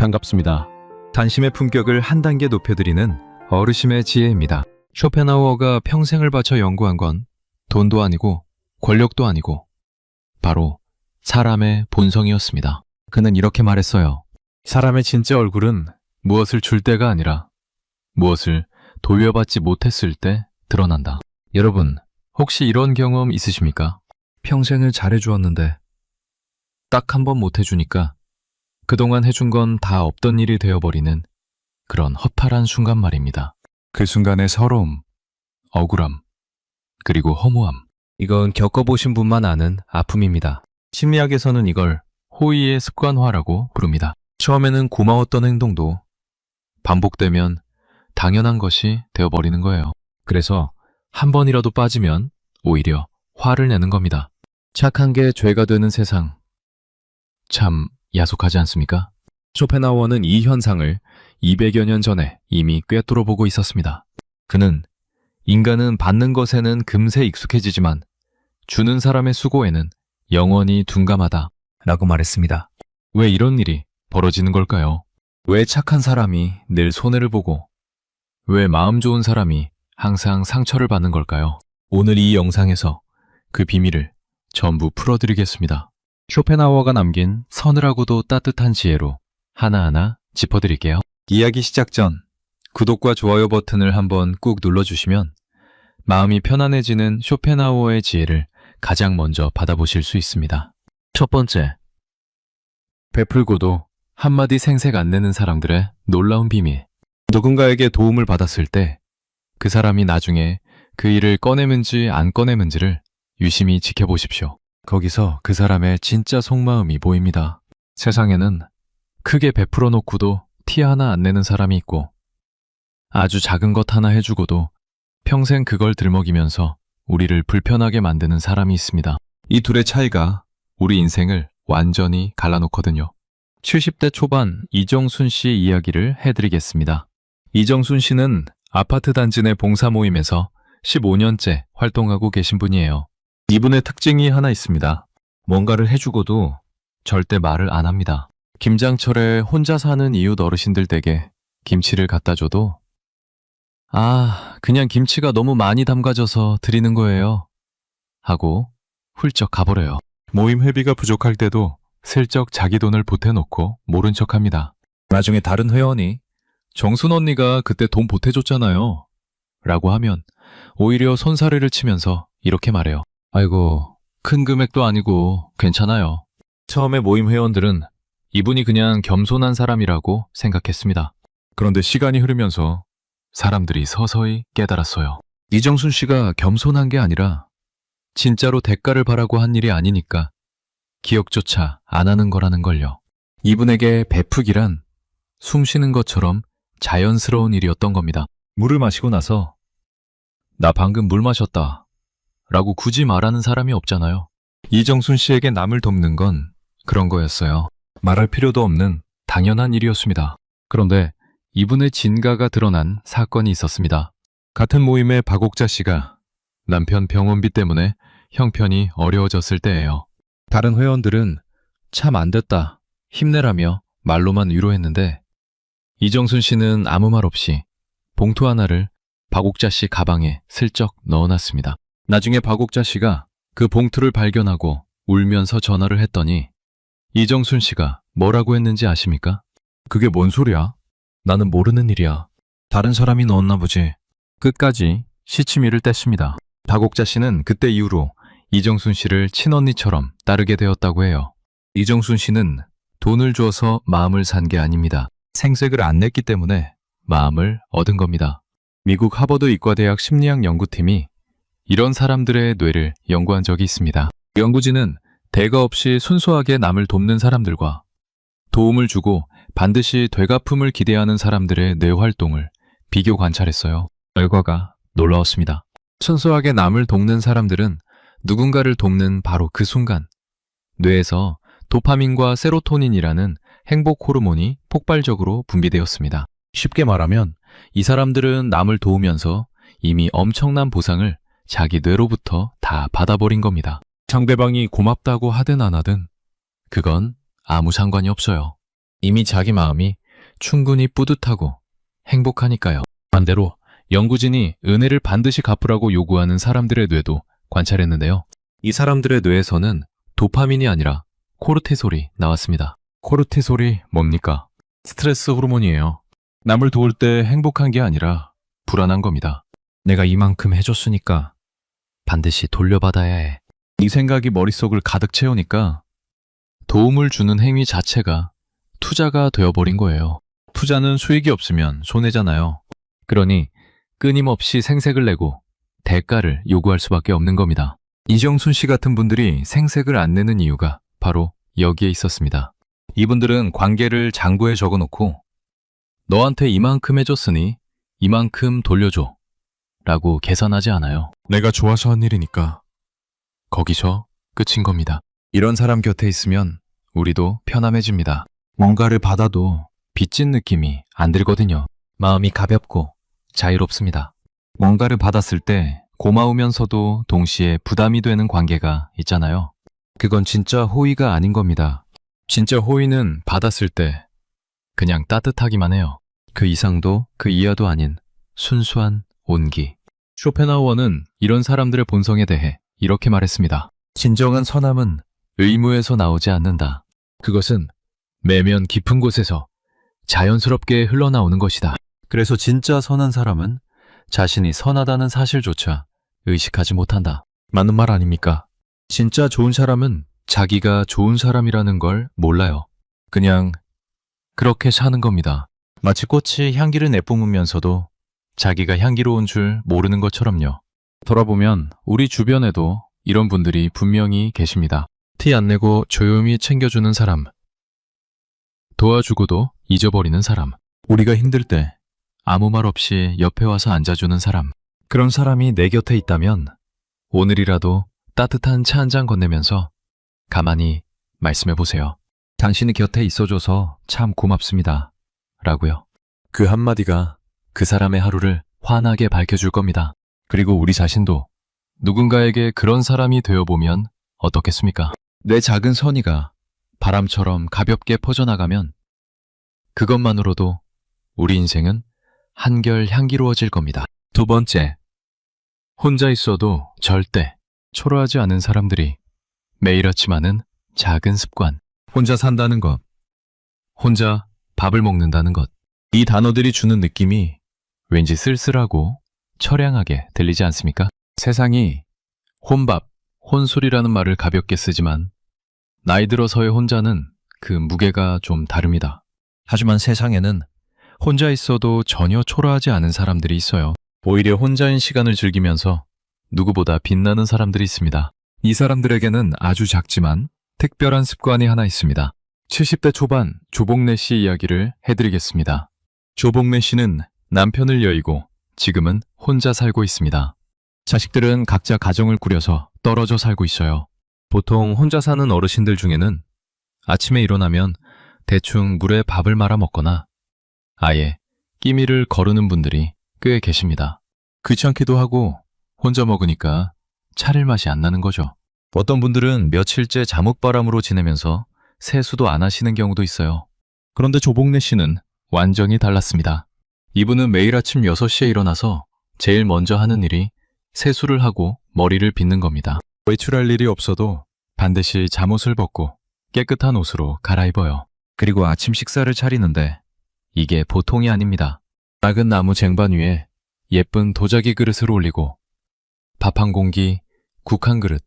반갑습니다. 단심의 품격을 한 단계 높여드리는 어르심의 지혜입니다. 쇼펜하우어가 평생을 바쳐 연구한 건 돈도 아니고 권력도 아니고 바로 사람의 본성이었습니다. 그는 이렇게 말했어요. 사람의 진짜 얼굴은 무엇을 줄 때가 아니라 무엇을 돌려받지 못했을 때 드러난다. 여러분, 혹시 이런 경험 있으십니까? 평생을 잘해주었는데 딱 한 번 못해주니까 그동안 해준 건 다 없던 일이 되어버리는 그런 허탈한 순간 말입니다. 그 순간의 서러움, 억울함, 그리고 허무함. 이건 겪어보신 분만 아는 아픔입니다. 심리학에서는 이걸 호의의 습관화라고 부릅니다. 처음에는 고마웠던 행동도 반복되면 당연한 것이 되어버리는 거예요. 그래서 한 번이라도 빠지면 오히려 화를 내는 겁니다. 착한 게 죄가 되는 세상. 참 야속하지 않습니까? 쇼펜하우어는 이 현상을 200여 년 전에 이미 꿰뚫어 보고 있었습니다. 그는 인간은 받는 것에는 금세 익숙해지지만 주는 사람의 수고에는 영원히 둔감하다 라고 말했습니다. 왜 이런 일이 벌어지는 걸까요? 왜 착한 사람이 늘 손해를 보고 왜 마음 좋은 사람이 항상 상처를 받는 걸까요? 오늘 이 영상에서 그 비밀을 전부 풀어드리겠습니다. 쇼펜하우어가 남긴 서늘하고도 따뜻한 지혜로 하나하나 짚어드릴게요. 이야기 시작 전 구독과 좋아요 버튼을 한번 꾹 눌러주시면 마음이 편안해지는 쇼펜하우어의 지혜를 가장 먼저 받아보실 수 있습니다. 첫 번째, 베풀고도 한마디 생색 안 내는 사람들의 놀라운 비밀. 누군가에게 도움을 받았을 때 그 사람이 나중에 그 일을 꺼내는지 안 꺼내는지를 유심히 지켜보십시오. 거기서 그 사람의 진짜 속마음이 보입니다. 세상에는 크게 베풀어 놓고도 티 하나 안 내는 사람이 있고 아주 작은 것 하나 해주고도 평생 그걸 들먹이면서 우리를 불편하게 만드는 사람이 있습니다. 이 둘의 차이가 우리 인생을 완전히 갈라놓거든요. 70대 초반 이정순 씨 이야기를 해드리겠습니다. 이정순 씨는 아파트 단지 내 봉사 모임에서 15년째 활동하고 계신 분이에요. 이분의 특징이 하나 있습니다. 뭔가를 해주고도 절대 말을 안 합니다. 김장철에 혼자 사는 이웃 어르신들 댁에 김치를 갖다 줘도 그냥 김치가 너무 많이 담가져서 드리는 거예요 하고 훌쩍 가버려요. 모임 회비가 부족할 때도 슬쩍 자기 돈을 보태놓고 모른 척합니다. 나중에 다른 회원이 정순 언니가 그때 돈 보태줬잖아요 라고 하면 오히려 손사래를 치면서 이렇게 말해요. 아이고, 큰 금액도 아니고 괜찮아요. 처음에 모임 회원들은 이분이 그냥 겸손한 사람이라고 생각했습니다. 그런데 시간이 흐르면서 사람들이 서서히 깨달았어요. 이정순 씨가 겸손한 게 아니라 진짜로 대가를 바라고 한 일이 아니니까 기억조차 안 하는 거라는 걸요. 이분에게 베푸기란 숨 쉬는 것처럼 자연스러운 일이었던 겁니다. 물을 마시고 나서 나 방금 물 마셨다 라고 굳이 말하는 사람이 없잖아요. 이정순 씨에게 남을 돕는 건 그런 거였어요. 말할 필요도 없는 당연한 일이었습니다. 그런데 이분의 진가가 드러난 사건이 있었습니다. 같은 모임의 박옥자 씨가 남편 병원비 때문에 형편이 어려워졌을 때예요. 다른 회원들은 참 안 됐다, 힘내라며 말로만 위로했는데 이정순 씨는 아무 말 없이 봉투 하나를 박옥자 씨 가방에 슬쩍 넣어놨습니다. 나중에 박옥자 씨가 그 봉투를 발견하고 울면서 전화를 했더니 이정순 씨가 뭐라고 했는지 아십니까? 그게 뭔 소리야? 나는 모르는 일이야. 다른 사람이 넣었나 보지. 끝까지 시치미를 뗐습니다. 박옥자 씨는 그때 이후로 이정순 씨를 친언니처럼 따르게 되었다고 해요. 이정순 씨는 돈을 줘서 마음을 산 게 아닙니다. 생색을 안 냈기 때문에 마음을 얻은 겁니다. 미국 하버드 의과대학 심리학 연구팀이 이런 사람들의 뇌를 연구한 적이 있습니다. 연구진은 대가 없이 순수하게 남을 돕는 사람들과 도움을 주고 반드시 되갚음을 기대하는 사람들의 뇌 활동을 비교 관찰했어요. 결과가 놀라웠습니다. 순수하게 남을 돕는 사람들은 누군가를 돕는 바로 그 순간 뇌에서 도파민과 세로토닌이라는 행복 호르몬이 폭발적으로 분비되었습니다. 쉽게 말하면 이 사람들은 남을 도우면서 이미 엄청난 보상을 자기 뇌로부터 다 받아버린 겁니다. 상대방이 고맙다고 하든 안 하든 그건 아무 상관이 없어요. 이미 자기 마음이 충분히 뿌듯하고 행복하니까요. 반대로 연구진이 은혜를 반드시 갚으라고 요구하는 사람들의 뇌도 관찰했는데요. 이 사람들의 뇌에서는 도파민이 아니라 코르티솔이 나왔습니다. 코르티솔이 뭡니까? 스트레스 호르몬이에요. 남을 도울 때 행복한 게 아니라 불안한 겁니다. 내가 이만큼 해줬으니까 반드시 돌려받아야 해. 이 생각이 머릿속을 가득 채우니까 도움을 주는 행위 자체가 투자가 되어버린 거예요. 투자는 수익이 없으면 손해잖아요. 그러니 끊임없이 생색을 내고 대가를 요구할 수밖에 없는 겁니다. 이정순 씨 같은 분들이 생색을 안 내는 이유가 바로 여기에 있었습니다. 이분들은 관계를 장부에 적어놓고 너한테 이만큼 해줬으니 이만큼 돌려줘 라고 계산하지 않아요. 내가 좋아서 한 일이니까 거기서 끝인 겁니다. 이런 사람 곁에 있으면 우리도 편안해집니다. 뭔가를 받아도 빚진 느낌이 안 들거든요. 마음이 가볍고 자유롭습니다. 뭔가를 받았을 때 고마우면서도 동시에 부담이 되는 관계가 있잖아요. 그건 진짜 호의가 아닌 겁니다. 진짜 호의는 받았을 때 그냥 따뜻하기만 해요. 그 이상도 그 이하도 아닌 순수한 온기. 쇼펜하우어는 이런 사람들의 본성에 대해 이렇게 말했습니다. 진정한 선함은 의무에서 나오지 않는다. 그것은 매면 깊은 곳에서 자연스럽게 흘러나오는 것이다. 그래서 진짜 선한 사람은 자신이 선하다는 사실조차 의식하지 못한다. 맞는 말 아닙니까? 진짜 좋은 사람은 자기가 좋은 사람이라는 걸 몰라요. 그냥 그렇게 사는 겁니다. 마치 꽃이 향기를 내뿜으면서도 자기가 향기로운 줄 모르는 것처럼요. 돌아보면 우리 주변에도 이런 분들이 분명히 계십니다. 티 안 내고 조용히 챙겨주는 사람, 도와주고도 잊어버리는 사람, 우리가 힘들 때 아무 말 없이 옆에 와서 앉아주는 사람. 그런 사람이 내 곁에 있다면 오늘이라도 따뜻한 차 한 잔 건네면서 가만히 말씀해 보세요. 당신이 곁에 있어줘서 참 고맙습니다. 라고요. 그 한마디가 그 사람의 하루를 환하게 밝혀줄 겁니다. 그리고 우리 자신도 누군가에게 그런 사람이 되어보면 어떻겠습니까? 내 작은 선의가 바람처럼 가볍게 퍼져나가면 그것만으로도 우리 인생은 한결 향기로워질 겁니다. 두 번째, 혼자 있어도 절대 초라하지 않은 사람들이 매일 아침 하는 작은 습관. 혼자 산다는 것, 혼자 밥을 먹는다는 것. 이 단어들이 주는 느낌이 왠지 쓸쓸하고 처량하게 들리지 않습니까? 세상이 혼밥, 혼술이라는 말을 가볍게 쓰지만 나이 들어서의 혼자는 그 무게가 좀 다릅니다. 하지만 세상에는 혼자 있어도 전혀 초라하지 않은 사람들이 있어요. 오히려 혼자인 시간을 즐기면서 누구보다 빛나는 사람들이 있습니다. 이 사람들에게는 아주 작지만 특별한 습관이 하나 있습니다. 70대 초반 조복래 씨 이야기를 해드리겠습니다. 조복래 씨는 남편을 여의고 지금은 혼자 살고 있습니다. 자식들은 각자 가정을 꾸려서 떨어져 살고 있어요. 보통 혼자 사는 어르신들 중에는 아침에 일어나면 대충 물에 밥을 말아 먹거나 아예 끼미를 거르는 분들이 꽤 계십니다. 귀찮기도 하고 혼자 먹으니까 차릴 맛이 안 나는 거죠. 어떤 분들은 며칠째 잠옷바람으로 지내면서 세수도 안 하시는 경우도 있어요. 그런데 조복래 씨는 완전히 달랐습니다. 이분은 매일 아침 6시에 일어나서 제일 먼저 하는 일이 세수를 하고 머리를 빗는 겁니다. 외출할 일이 없어도 반드시 잠옷을 벗고 깨끗한 옷으로 갈아입어요. 그리고 아침 식사를 차리는데 이게 보통이 아닙니다. 작은 나무 쟁반 위에 예쁜 도자기 그릇을 올리고 밥 한 공기, 국 한 그릇,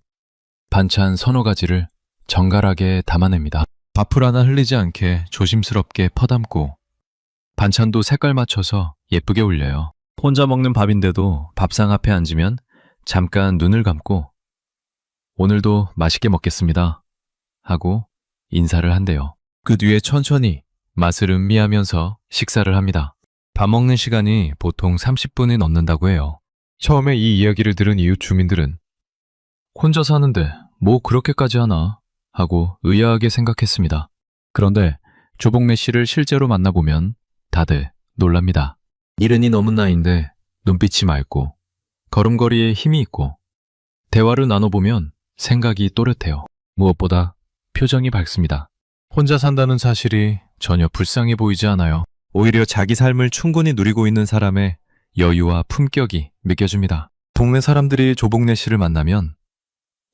반찬 서너 가지를 정갈하게 담아냅니다. 밥풀 하나 흘리지 않게 조심스럽게 퍼담고 반찬도 색깔 맞춰서 예쁘게 올려요. 혼자 먹는 밥인데도 밥상 앞에 앉으면 잠깐 눈을 감고 오늘도 맛있게 먹겠습니다 하고 인사를 한대요. 그 뒤에 천천히 맛을 음미하면서 식사를 합니다. 밥 먹는 시간이 보통 30분이 넘는다고 해요. 처음에 이 이야기를 들은 이웃 주민들은 혼자 사는데 뭐 그렇게까지 하나 하고 의아하게 생각했습니다. 그런데 조복래 씨를 실제로 만나보면 다들 놀랍니다. 이른이 넘은 나이인데 눈빛이 맑고 걸음걸이에 힘이 있고 대화를 나눠보면 생각이 또렷해요. 무엇보다 표정이 밝습니다. 혼자 산다는 사실이 전혀 불쌍해 보이지 않아요. 오히려 자기 삶을 충분히 누리고 있는 사람의 여유와 품격이 느껴집니다. 동네 사람들이 조복래 씨를 만나면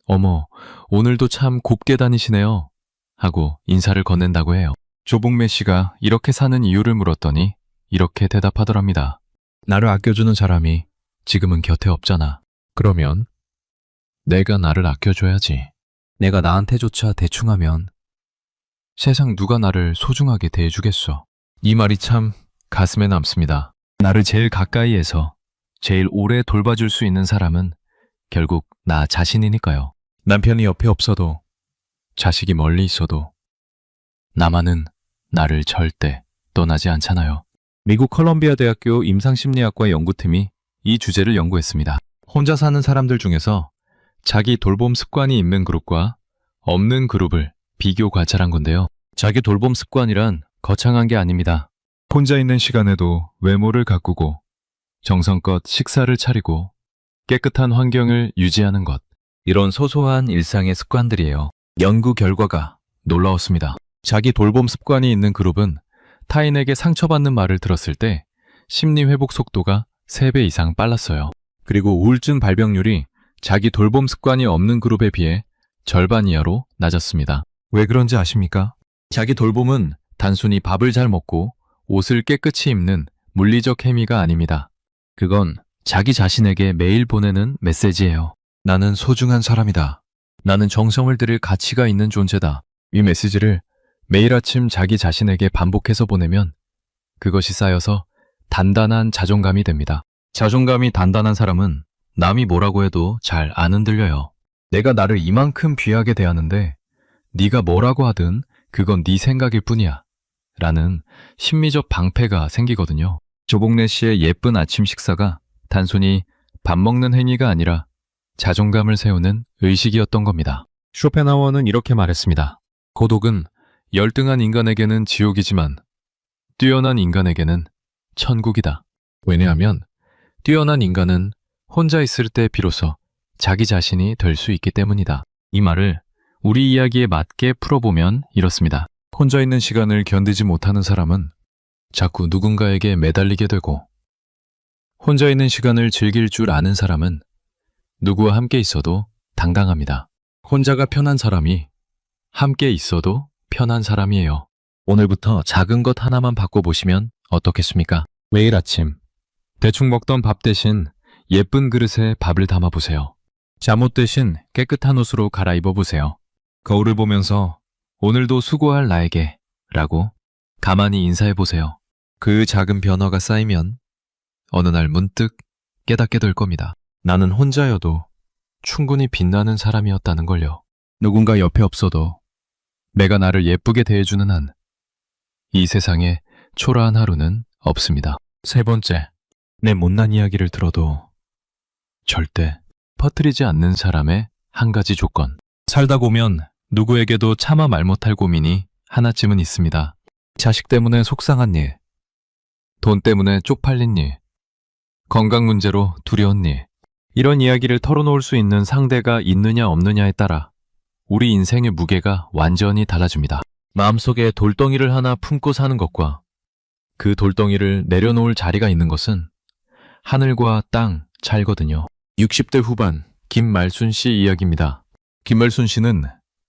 어머, 오늘도 참 곱게 다니시네요 하고 인사를 건넨다고 해요. 조복래 씨가 이렇게 사는 이유를 물었더니 이렇게 대답하더랍니다. 나를 아껴주는 사람이 지금은 곁에 없잖아. 그러면 내가 나를 아껴줘야지. 내가 나한테조차 대충하면 세상 누가 나를 소중하게 대해주겠어. 이 말이 참 가슴에 남습니다. 나를 제일 가까이에서 제일 오래 돌봐줄 수 있는 사람은 결국 나 자신이니까요. 남편이 옆에 없어도, 자식이 멀리 있어도 나만은 나를 절대 떠나지 않잖아요. 미국 컬럼비아 대학교 임상심리학과 연구팀이 이 주제를 연구했습니다. 혼자 사는 사람들 중에서 자기 돌봄 습관이 있는 그룹과 없는 그룹을 비교 관찰한 건데요. 자기 돌봄 습관이란 거창한 게 아닙니다. 혼자 있는 시간에도 외모를 가꾸고 정성껏 식사를 차리고 깨끗한 환경을 유지하는 것. 이런 소소한 일상의 습관들이에요. 연구 결과가 놀라웠습니다. 자기 돌봄 습관이 있는 그룹은 타인에게 상처받는 말을 들었을 때 심리 회복 속도가 3배 이상 빨랐어요. 그리고 우울증 발병률이 자기 돌봄 습관이 없는 그룹에 비해 절반 이하로 낮았습니다. 왜 그런지 아십니까? 자기 돌봄은 단순히 밥을 잘 먹고 옷을 깨끗이 입는 물리적 행위가 아닙니다. 그건 자기 자신에게 매일 보내는 메시지예요. 나는 소중한 사람이다. 나는 정성을 들일 가치가 있는 존재다. 이 메시지를 매일 아침 자기 자신에게 반복해서 보내면 그것이 쌓여서 단단한 자존감이 됩니다. 자존감이 단단한 사람은 남이 뭐라고 해도 잘 안 흔들려요. 내가 나를 이만큼 귀하게 대하는데 네가 뭐라고 하든 그건 네 생각일 뿐이야 라는 심리적 방패가 생기거든요. 조복래 씨의 예쁜 아침 식사가 단순히 밥 먹는 행위가 아니라 자존감을 세우는 의식이었던 겁니다. 쇼펜하워는 이렇게 말했습니다. 고독은 열등한 인간에게는 지옥이지만 뛰어난 인간에게는 천국이다. 왜냐하면 뛰어난 인간은 혼자 있을 때 비로소 자기 자신이 될 수 있기 때문이다. 이 말을 우리 이야기에 맞게 풀어보면 이렇습니다. 혼자 있는 시간을 견디지 못하는 사람은 자꾸 누군가에게 매달리게 되고, 혼자 있는 시간을 즐길 줄 아는 사람은 누구와 함께 있어도 당당합니다. 혼자가 편한 사람이 함께 있어도 편한 사람이에요. 오늘부터 작은 것 하나만 바꿔보시면 어떻겠습니까? 매일 아침 대충 먹던 밥 대신 예쁜 그릇에 밥을 담아보세요. 잠옷 대신 깨끗한 옷으로 갈아입어보세요. 거울을 보면서 오늘도 수고할 나에게 라고 가만히 인사해보세요. 그 작은 변화가 쌓이면 어느 날 문득 깨닫게 될 겁니다. 나는 혼자여도 충분히 빛나는 사람이었다는 걸요. 누군가 옆에 없어도 내가 나를 예쁘게 대해주는 한 이 세상에 초라한 하루는 없습니다. 세 번째, 내 못난 이야기를 들어도 절대 퍼뜨리지 않는 사람의 한 가지 조건. 살다 보면 누구에게도 차마 말 못할 고민이 하나쯤은 있습니다. 자식 때문에 속상한 일, 돈 때문에 쪽팔린 일, 건강 문제로 두려운 일. 이런 이야기를 털어놓을 수 있는 상대가 있느냐 없느냐에 따라 우리 인생의 무게가 완전히 달라집니다. 마음속에 돌덩이를 하나 품고 사는 것과 그 돌덩이를 내려놓을 자리가 있는 것은 하늘과 땅 차이거든요. 60대 후반 김말순 씨 이야기입니다. 김말순 씨는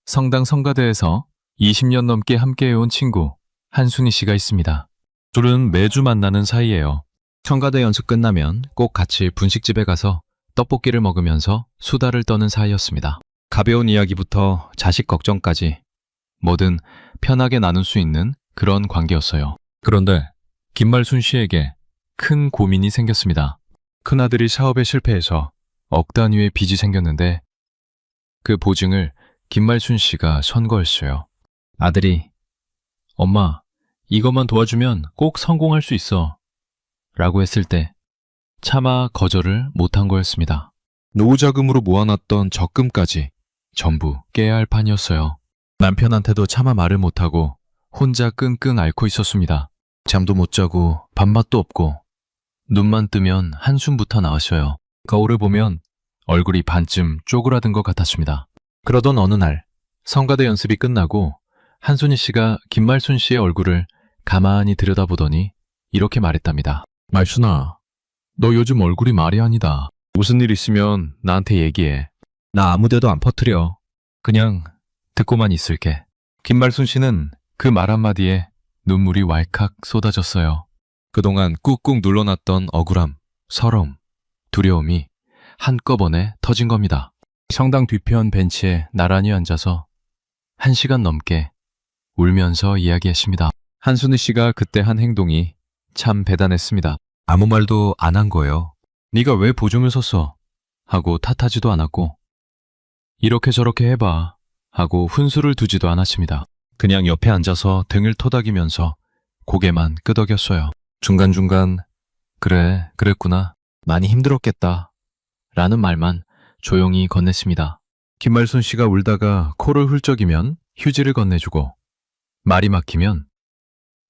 성당 성가대에서 20년 넘게 함께해온 친구 한순희 씨가 있습니다. 둘은 매주 만나는 사이예요. 성가대 연습 끝나면 꼭 같이 분식집에 가서 떡볶이를 먹으면서 수다를 떠는 사이였습니다. 가벼운 이야기부터 자식 걱정까지 뭐든 편하게 나눌 수 있는 그런 관계였어요. 그런데 김말순 씨에게 큰 고민이 생겼습니다. 큰아들이 사업에 실패해서 억 단위의 빚이 생겼는데 그 보증을 김말순 씨가 선거했어요. 아들이 엄마, 이것만 도와주면 꼭 성공할 수 있어 라고 했을 때 차마 거절을 못한 거였습니다. 노후자금으로 모아놨던 적금까지 전부 깨야 할 판이었어요. 남편한테도 차마 말을 못하고 혼자 끙끙 앓고 있었습니다. 잠도 못 자고 밥맛도 없고 눈만 뜨면 한숨부터 나왔어요. 거울을 보면 얼굴이 반쯤 쪼그라든 것 같았습니다. 그러던 어느 날 성가대 연습이 끝나고 한순희 씨가 김말순 씨의 얼굴을 가만히 들여다보더니 이렇게 말했답니다. 말순아, 너 요즘 얼굴이 말이 아니다. 무슨 일 있으면 나한테 얘기해. 나 아무데도 안 퍼뜨려. 그냥 듣고만 있을게. 김말순 씨는 그 말 한마디에 눈물이 왈칵 쏟아졌어요. 그동안 꾹꾹 눌러놨던 억울함, 서러움, 두려움이 한꺼번에 터진 겁니다. 성당 뒤편 벤치에 나란히 앉아서 1시간 넘게 울면서 이야기했습니다. 한순희 씨가 그때 한 행동이 참 대단했습니다. 아무 말도 안 한 거예요. 네가 왜 보증을 섰어? 하고 탓하지도 않았고, 이렇게 저렇게 해봐 하고 훈수를 두지도 않았습니다. 그냥 옆에 앉아서 등을 토닥이면서 고개만 끄덕였어요. 중간중간 그래, 그랬구나. 많이 힘들었겠다 라는 말만 조용히 건넸습니다. 김말순 씨가 울다가 코를 훌쩍이면 휴지를 건네주고, 말이 막히면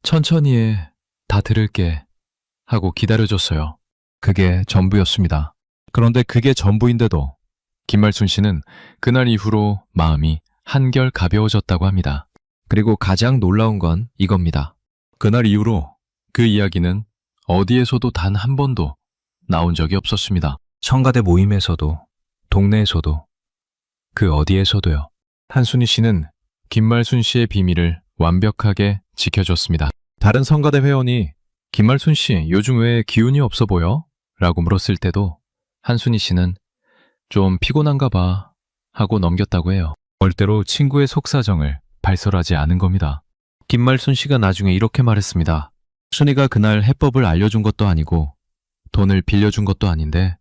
천천히 해, 다 들을게 하고 기다려줬어요. 그게 전부였습니다. 그런데 그게 전부인데도 김말순 씨는 그날 이후로 마음이 한결 가벼워졌다고 합니다. 그리고 가장 놀라운 건 이겁니다. 그날 이후로 그 이야기는 어디에서도 단 한 번도 나온 적이 없었습니다. 청가대 모임에서도, 동네에서도, 그 어디에서도요. 한순희 씨는 김말순 씨의 비밀을 완벽하게 지켜줬습니다. 다른 성가대 회원이 김말순 씨 요즘 왜 기운이 없어 보여? 라고 물었을 때도 한순희 씨는 좀 피곤한가 봐 하고 넘겼다고 해요. 절대로 친구의 속사정을 발설하지 않은 겁니다. 김말순 씨가 나중에 이렇게 말했습니다. 순이가 그날 해법을 알려준 것도 아니고 돈을 빌려준 것도 아닌데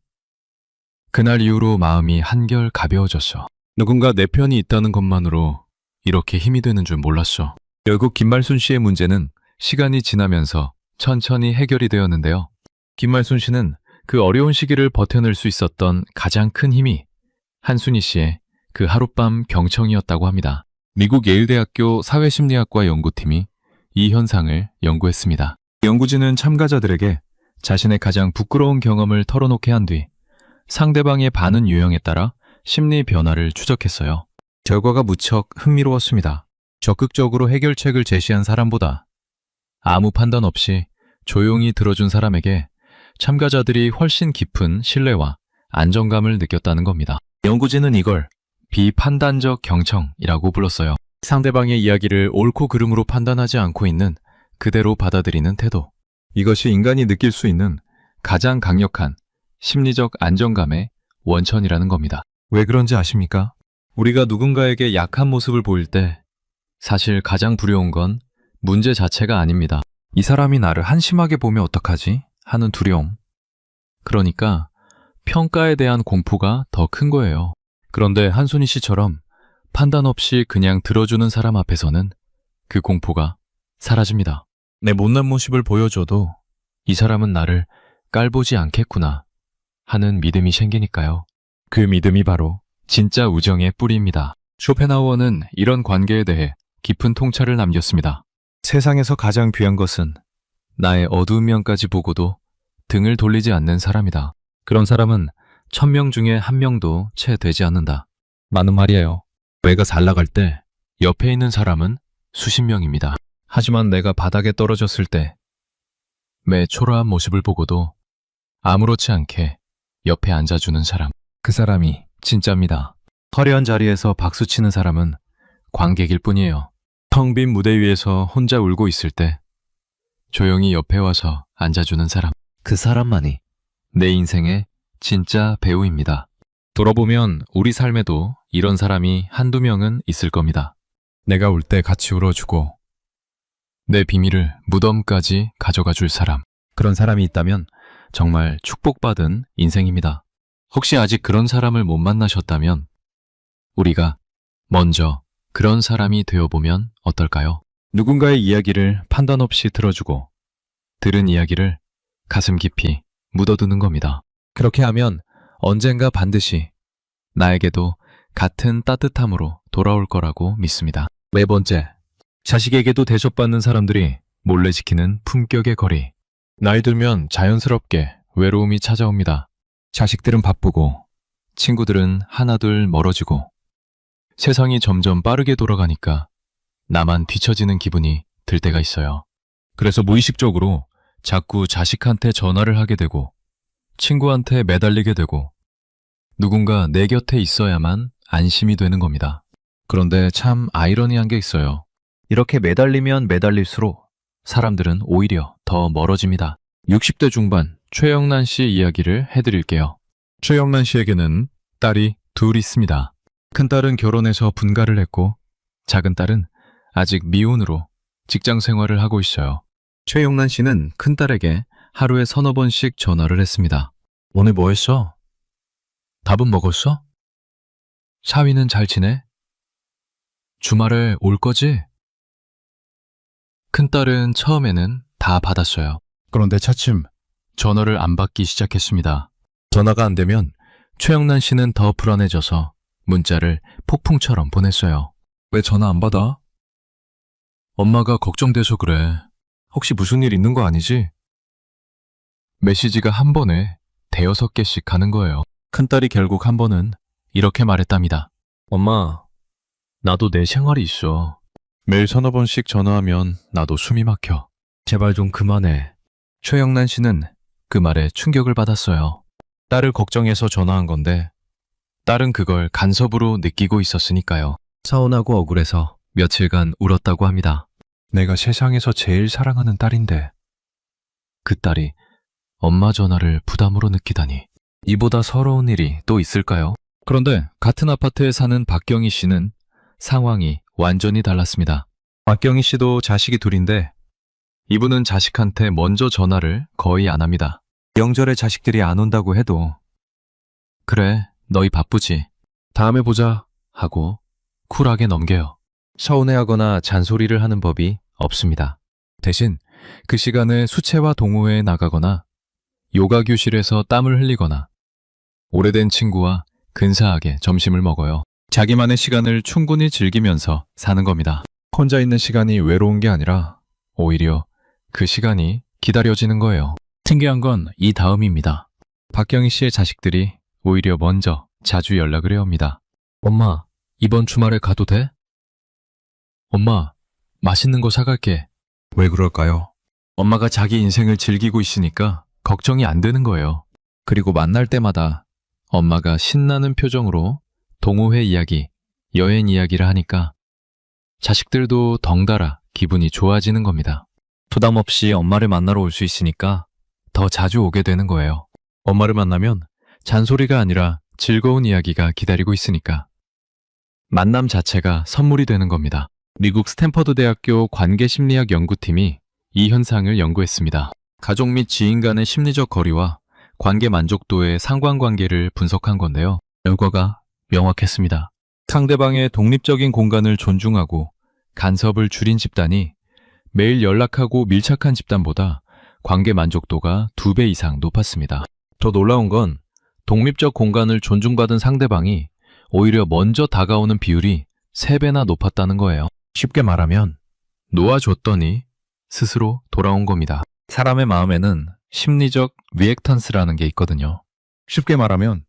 그날 이후로 마음이 한결 가벼워졌어. 누군가 내 편이 있다는 것만으로 이렇게 힘이 되는 줄 몰랐어. 결국 김말순 씨의 문제는 시간이 지나면서 천천히 해결이 되었는데요. 김말순 씨는 그 어려운 시기를 버텨낼 수 있었던 가장 큰 힘이 한순희 씨의 그 하룻밤 경청이었다고 합니다. 미국 예일대학교 사회심리학과 연구팀이 이 현상을 연구했습니다. 연구진은 참가자들에게 자신의 가장 부끄러운 경험을 털어놓게 한 뒤 상대방의 반응 유형에 따라 심리 변화를 추적했어요. 결과가 무척 흥미로웠습니다. 적극적으로 해결책을 제시한 사람보다 아무 판단 없이 조용히 들어준 사람에게 참가자들이 훨씬 깊은 신뢰와 안정감을 느꼈다는 겁니다. 연구진은 이걸 비판단적 경청이라고 불렀어요. 상대방의 이야기를 옳고 그름으로 판단하지 않고 있는 그대로 받아들이는 태도. 이것이 인간이 느낄 수 있는 가장 강력한 심리적 안정감의 원천이라는 겁니다. 왜 그런지 아십니까? 우리가 누군가에게 약한 모습을 보일 때 사실 가장 두려운 건 문제 자체가 아닙니다. 이 사람이 나를 한심하게 보면 어떡하지? 하는 두려움. 그러니까 평가에 대한 공포가 더 큰 거예요. 그런데 한순희 씨처럼 판단 없이 그냥 들어주는 사람 앞에서는 그 공포가 사라집니다. 내 못난 모습을 보여줘도 이 사람은 나를 깔보지 않겠구나 하는 믿음이 생기니까요. 그 믿음이 바로 진짜 우정의 뿌리입니다. 쇼펜하우어는 이런 관계에 대해 깊은 통찰을 남겼습니다. 세상에서 가장 귀한 것은 나의 어두운 면까지 보고도 등을 돌리지 않는 사람이다. 그런 사람은 1000명 중에 1명도 채 되지 않는다. 맞는 말이에요. 내가 잘 나갈 때 옆에 있는 사람은 수십 명입니다. 하지만 내가 바닥에 떨어졌을 때 내 초라한 모습을 보고도 아무렇지 않게 옆에 앉아주는 사람, 그 사람이 진짜입니다. 화려한 자리에서 박수치는 사람은 관객일 뿐이에요. 텅 빈 무대 위에서 혼자 울고 있을 때 조용히 옆에 와서 앉아주는 사람, 그 사람만이 내 인생의 진짜 배우입니다. 돌아보면 우리 삶에도 이런 사람이 한두 명은 있을 겁니다. 내가 울 때 같이 울어주고 내 비밀을 무덤까지 가져가 줄 사람. 그런 사람이 있다면 정말 축복받은 인생입니다. 혹시 아직 그런 사람을 못 만나셨다면 우리가 먼저 그런 사람이 되어보면 어떨까요? 누군가의 이야기를 판단 없이 들어주고 들은 이야기를 가슴 깊이 묻어두는 겁니다. 그렇게 하면 언젠가 반드시 나에게도 같은 따뜻함으로 돌아올 거라고 믿습니다. 네 번째, 자식에게도 대접받는 사람들이 몰래 지키는 품격의 거리. 나이 들면 자연스럽게 외로움이 찾아옵니다. 자식들은 바쁘고 친구들은 하나둘 멀어지고 세상이 점점 빠르게 돌아가니까 나만 뒤처지는 기분이 들 때가 있어요. 그래서 무의식적으로 자꾸 자식한테 전화를 하게 되고 친구한테 매달리게 되고 누군가 내 곁에 있어야만 안심이 되는 겁니다. 그런데 참 아이러니한 게 있어요. 이렇게 매달리면 매달릴수록 사람들은 오히려 더 멀어집니다. 60대 중반 최영란 씨 이야기를 해드릴게요. 최영란 씨에게는 딸이 둘 있습니다. 큰딸은 결혼해서 분가를 했고 작은 딸은 아직 미혼으로 직장 생활을 하고 있어요. 최영란 씨는 큰딸에게 하루에 서너 번씩 전화를 했습니다. 오늘 뭐 했어? 밥은 먹었어? 사위는 잘 지내? 주말에 올 거지? 큰딸은 처음에는 다 받았어요. 그런데 차츰 전화를 안 받기 시작했습니다. 전화가 안 되면 최영란 씨는 더 불안해져서 문자를 폭풍처럼 보냈어요. 왜 전화 안 받아? 엄마가 걱정돼서 그래. 혹시 무슨 일 있는 거 아니지? 메시지가 한 번에 대여섯 개씩 가는 거예요. 큰딸이 결국 한 번은 이렇게 말했답니다. 엄마, 나도 내 생활이 있어. 매일 서너 번씩 전화하면 나도 숨이 막혀. 제발 좀 그만해. 최영란 씨는 그 말에 충격을 받았어요. 딸을 걱정해서 전화한 건데 딸은 그걸 간섭으로 느끼고 있었으니까요. 서운하고 억울해서 며칠간 울었다고 합니다. 내가 세상에서 제일 사랑하는 딸인데 그 딸이 엄마 전화를 부담으로 느끼다니. 이보다 서러운 일이 또 있을까요? 그런데 같은 아파트에 사는 박경희 씨는 상황이 완전히 달랐습니다. 박경희 씨도 자식이 둘인데 이분은 자식한테 먼저 전화를 거의 안 합니다. 명절에 자식들이 안 온다고 해도 그래, 너희 바쁘지. 다음에 보자 하고 쿨하게 넘겨요. 서운해하거나 잔소리를 하는 법이 없습니다. 대신 그 시간에 수채화 동호회에 나가거나 요가 교실에서 땀을 흘리거나 오래된 친구와 근사하게 점심을 먹어요. 자기만의 시간을 충분히 즐기면서 사는 겁니다. 혼자 있는 시간이 외로운 게 아니라 오히려 그 시간이 기다려지는 거예요. 특이한 건 이 다음입니다. 박경희 씨의 자식들이 오히려 먼저 자주 연락을 해옵니다. 엄마, 이번 주말에 가도 돼? 엄마, 맛있는 거 사갈게. 왜 그럴까요? 엄마가 자기 인생을 즐기고 있으니까 걱정이 안 되는 거예요. 그리고 만날 때마다 엄마가 신나는 표정으로 동호회 이야기, 여행 이야기를 하니까 자식들도 덩달아 기분이 좋아지는 겁니다. 부담 없이 엄마를 만나러 올 수 있으니까 더 자주 오게 되는 거예요. 엄마를 만나면 잔소리가 아니라 즐거운 이야기가 기다리고 있으니까. 만남 자체가 선물이 되는 겁니다. 미국 스탠퍼드 대학교 관계심리학 연구팀이 이 현상을 연구했습니다. 가족 및 지인 간의 심리적 거리와 관계 만족도의 상관관계를 분석한 건데요. 결과가 명확했습니다. 상대방의 독립적인 공간을 존중하고 간섭을 줄인 집단이 매일 연락하고 밀착한 집단보다 관계 만족도가 2배 이상 높았습니다. 더 놀라운 건 독립적 공간을 존중받은 상대방이 오히려 먼저 다가오는 비율이 3배나 높았다는 거예요. 쉽게 말하면 놓아줬더니 스스로 돌아온 겁니다. 사람의 마음에는 심리적 리액턴스라는 게 있거든요. 쉽게 말하면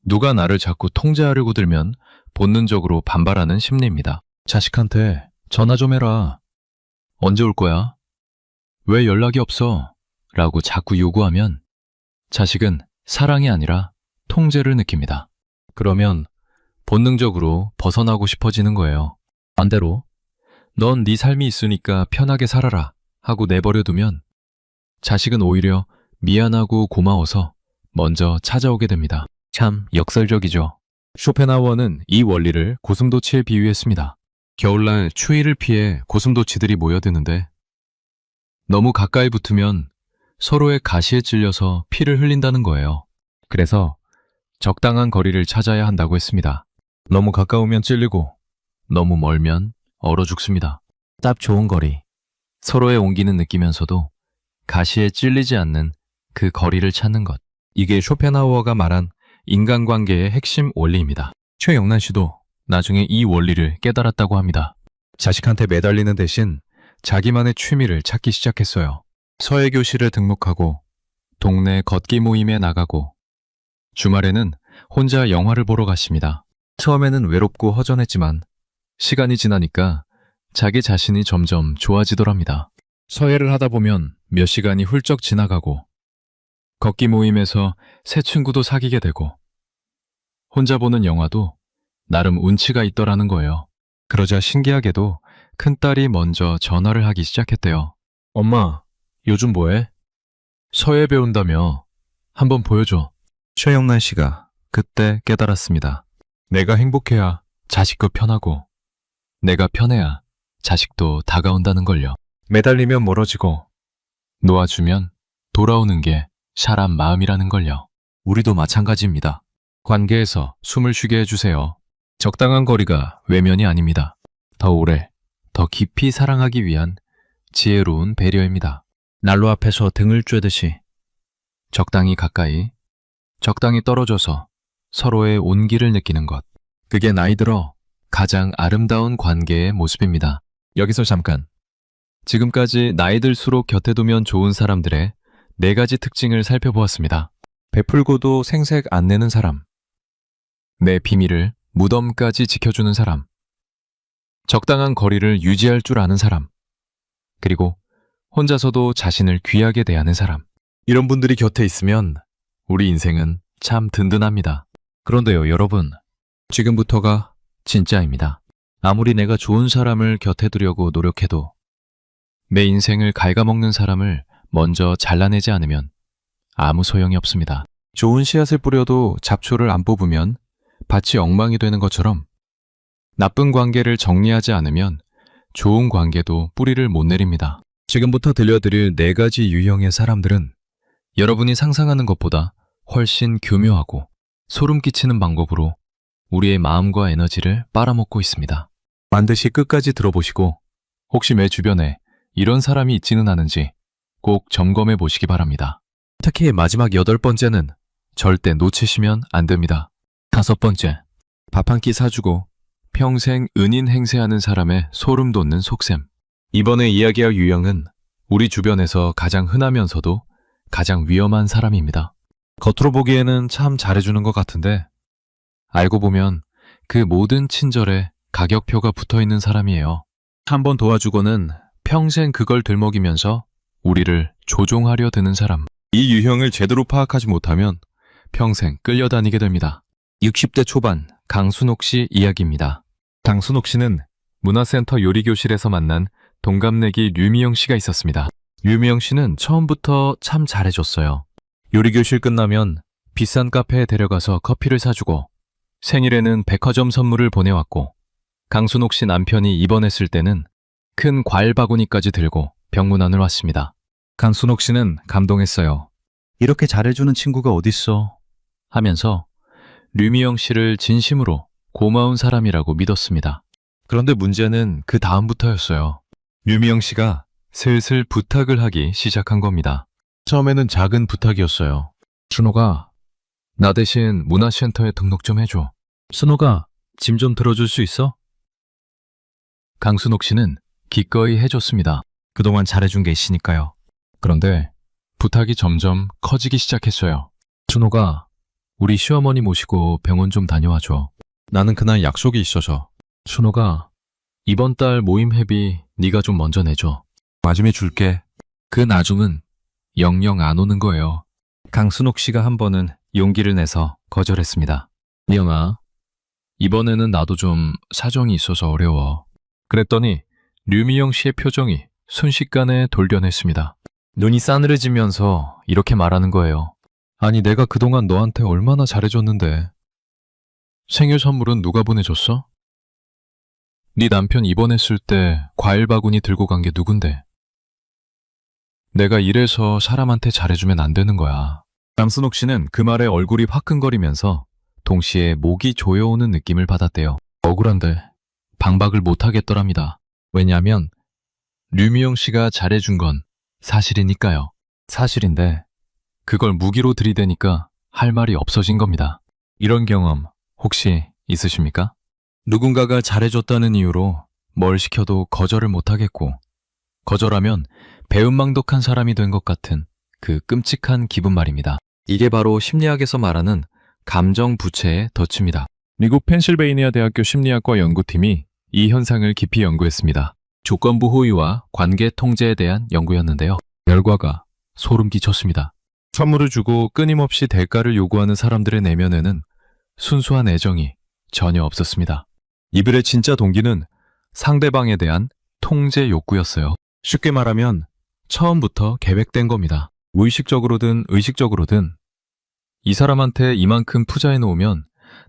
누가 나를 자꾸 통제하려고 들면 본능적으로 반발하는 심리입니다. 자식한테 전화 좀 해라. 언제 올 거야? 왜 연락이 없어? 라고 자꾸 요구하면 자식은 사랑이 아니라 통제를 느낍니다. 그러면 본능적으로 벗어나고 싶어지는 거예요. 반대로 넌 네 삶이 있으니까 편하게 살아라 하고 내버려두면 자식은 오히려 미안하고 고마워서 먼저 찾아오게 됩니다. 참 역설적이죠. 쇼펜하우어는 이 원리를 고슴도치에 비유했습니다. 겨울날 추위를 피해 고슴도치들이 모여드는데 너무 가까이 붙으면 서로의 가시에 찔려서 피를 흘린다는 거예요. 그래서 적당한 거리를 찾아야 한다고 했습니다. 너무 가까우면 찔리고 너무 멀면 얼어 죽습니다. 딱 좋은 거리. 서로의 온기는 느끼면서도 가시에 찔리지 않는 그 거리를 찾는 것. 이게 쇼펜하우어가 말한 인간관계의 핵심 원리입니다. 최영란 씨도 나중에 이 원리를 깨달았다고 합니다. 자식한테 매달리는 대신 자기만의 취미를 찾기 시작했어요. 서예교실에 등록하고 동네 걷기 모임에 나가고 주말에는 혼자 영화를 보러 갔습니다. 처음에는 외롭고 허전했지만 시간이 지나니까 자기 자신이 점점 좋아지더랍니다. 서예를 하다 보면 몇 시간이 훌쩍 지나가고 걷기 모임에서 새 친구도 사귀게 되고 혼자 보는 영화도 나름 운치가 있더라는 거예요. 그러자 신기하게도 큰딸이 먼저 전화를 하기 시작했대요. 엄마, 요즘 뭐해? 서예 배운다며. 한번 보여줘. 최영란 씨가 그때 깨달았습니다. 내가 행복해야 자식도 편하고 내가 편해야 자식도 다가온다는 걸요. 매달리면 멀어지고 놓아주면 돌아오는 게 사람 마음이라는 걸요. 우리도 마찬가지입니다. 관계에서 숨을 쉬게 해주세요. 적당한 거리가 외면이 아닙니다. 더 오래, 더 깊이 사랑하기 위한 지혜로운 배려입니다. 난로 앞에서 등을 쬐듯이 적당히 가까이, 적당히 떨어져서 서로의 온기를 느끼는 것. 그게 나이 들어 가장 아름다운 관계의 모습입니다. 여기서 잠깐. 지금까지 나이 들수록 곁에 두면 좋은 사람들의 4가지 특징을 살펴보았습니다. 베풀고도 생색 안 내는 사람. 내 비밀을 무덤까지 지켜주는 사람. 적당한 거리를 유지할 줄 아는 사람. 그리고 혼자서도 자신을 귀하게 대하는 사람. 이런 분들이 곁에 있으면 우리 인생은 참 든든합니다. 그런데요, 여러분. 지금부터가 진짜입니다. 아무리 내가 좋은 사람을 곁에 두려고 노력해도 내 인생을 갉아먹는 사람을 먼저 잘라내지 않으면 아무 소용이 없습니다. 좋은 씨앗을 뿌려도 잡초를 안 뽑으면 밭이 엉망이 되는 것처럼 나쁜 관계를 정리하지 않으면 좋은 관계도 뿌리를 못 내립니다. 지금부터 들려드릴 4가지 유형의 사람들은 여러분이 상상하는 것보다 훨씬 교묘하고 소름 끼치는 방법으로 우리의 마음과 에너지를 빨아먹고 있습니다. 반드시 끝까지 들어보시고 혹시 내 주변에 이런 사람이 있지는 않은지 꼭 점검해 보시기 바랍니다. 특히 마지막 8번째는 절대 놓치시면 안 됩니다. 5번째, 밥 한 끼 사주고 평생 은인 행세하는 사람의 소름 돋는 속셈. 이번에 이야기할 유형은 우리 주변에서 가장 흔하면서도 가장 위험한 사람입니다. 겉으로 보기에는 참 잘해주는 것 같은데 알고 보면 그 모든 친절에 가격표가 붙어있는 사람이에요. 한번 도와주고는 평생 그걸 들먹이면서 우리를 조종하려 드는 사람. 이 유형을 제대로 파악하지 못하면 평생 끌려다니게 됩니다. 60대 초반 강순옥 씨 이야기입니다. 강순옥 씨는 문화센터 요리교실에서 만난 동갑내기 류미영 씨가 있었습니다. 류미영 씨는 처음부터 참 잘해줬어요. 요리교실 끝나면 비싼 카페에 데려가서 커피를 사주고 생일에는 백화점 선물을 보내왔고 강순옥 씨 남편이 입원했을 때는 큰 과일 바구니까지 들고 병문안을 왔습니다. 강순옥 씨는 감동했어요. 이렇게 잘해주는 친구가 어딨어 하면서 류미영 씨를 진심으로 고마운 사람이라고 믿었습니다. 그런데 문제는 그 다음부터였어요. 류미영 씨가 슬슬 부탁을 하기 시작한 겁니다. 처음에는 작은 부탁이었어요. 순호가 나 대신 문화센터에 등록 좀 해줘. 순호가 짐 좀 들어줄 수 있어? 강순옥 씨는 기꺼이 해줬습니다. 그동안 잘해준 게 있으니까요. 그런데 부탁이 점점 커지기 시작했어요. 순호가 우리 시어머니 모시고 병원 좀 다녀와줘. 나는 그날 약속이 있어서. 순호가 이번 달 모임 회비 네가 좀 먼저 내줘. 나중에 줄게. 그 나중은 영영 안 오는 거예요. 강순옥 씨가 한 번은 용기를 내서 거절했습니다. 미영아, 이번에는 나도 좀 사정이 있어서 어려워. 그랬더니 류미영 씨의 표정이 순식간에 돌변했습니다. 눈이 싸늘해지면서 이렇게 말하는 거예요. 아니, 내가 그동안 너한테 얼마나 잘해줬는데. 생일 선물은 누가 보내줬어? 네 남편 입원했을 때 과일 바구니 들고 간 게 누군데? 내가 이래서 사람한테 잘해주면 안 되는 거야. 강순옥 씨는 그 말에 얼굴이 화끈거리면서 동시에 목이 조여오는 느낌을 받았대요. 억울한데 방박을 못하겠더랍니다. 왜냐하면 류미영 씨가 잘해준 건 사실이니까요. 사실인데 그걸 무기로 들이대니까 할 말이 없어진 겁니다. 이런 경험 혹시 있으십니까? 누군가가 잘해줬다는 이유로 뭘 시켜도 거절을 못하겠고 거절하면 배은망덕한 사람이 된 것 같은 그 끔찍한 기분 말입니다. 이게 바로 심리학에서 말하는 감정 부채의 덫입니다. 미국 펜실베이니아 대학교 심리학과 연구팀이 이 현상을 깊이 연구했습니다. 조건부 호의와 관계 통제에 대한 연구였는데요. 결과가 소름 끼쳤습니다. 선물을 주고 끊임없이 대가를 요구하는 사람들의 내면에는 순수한 애정이 전혀 없었습니다. 이들의 진짜 동기는 상대방에 대한 통제 욕구였어요. 쉽게 말하면 처음부터 계획된 겁니다. 무의식적으로든 의식적으로든 이 사람한테 이만큼 투자해 놓으면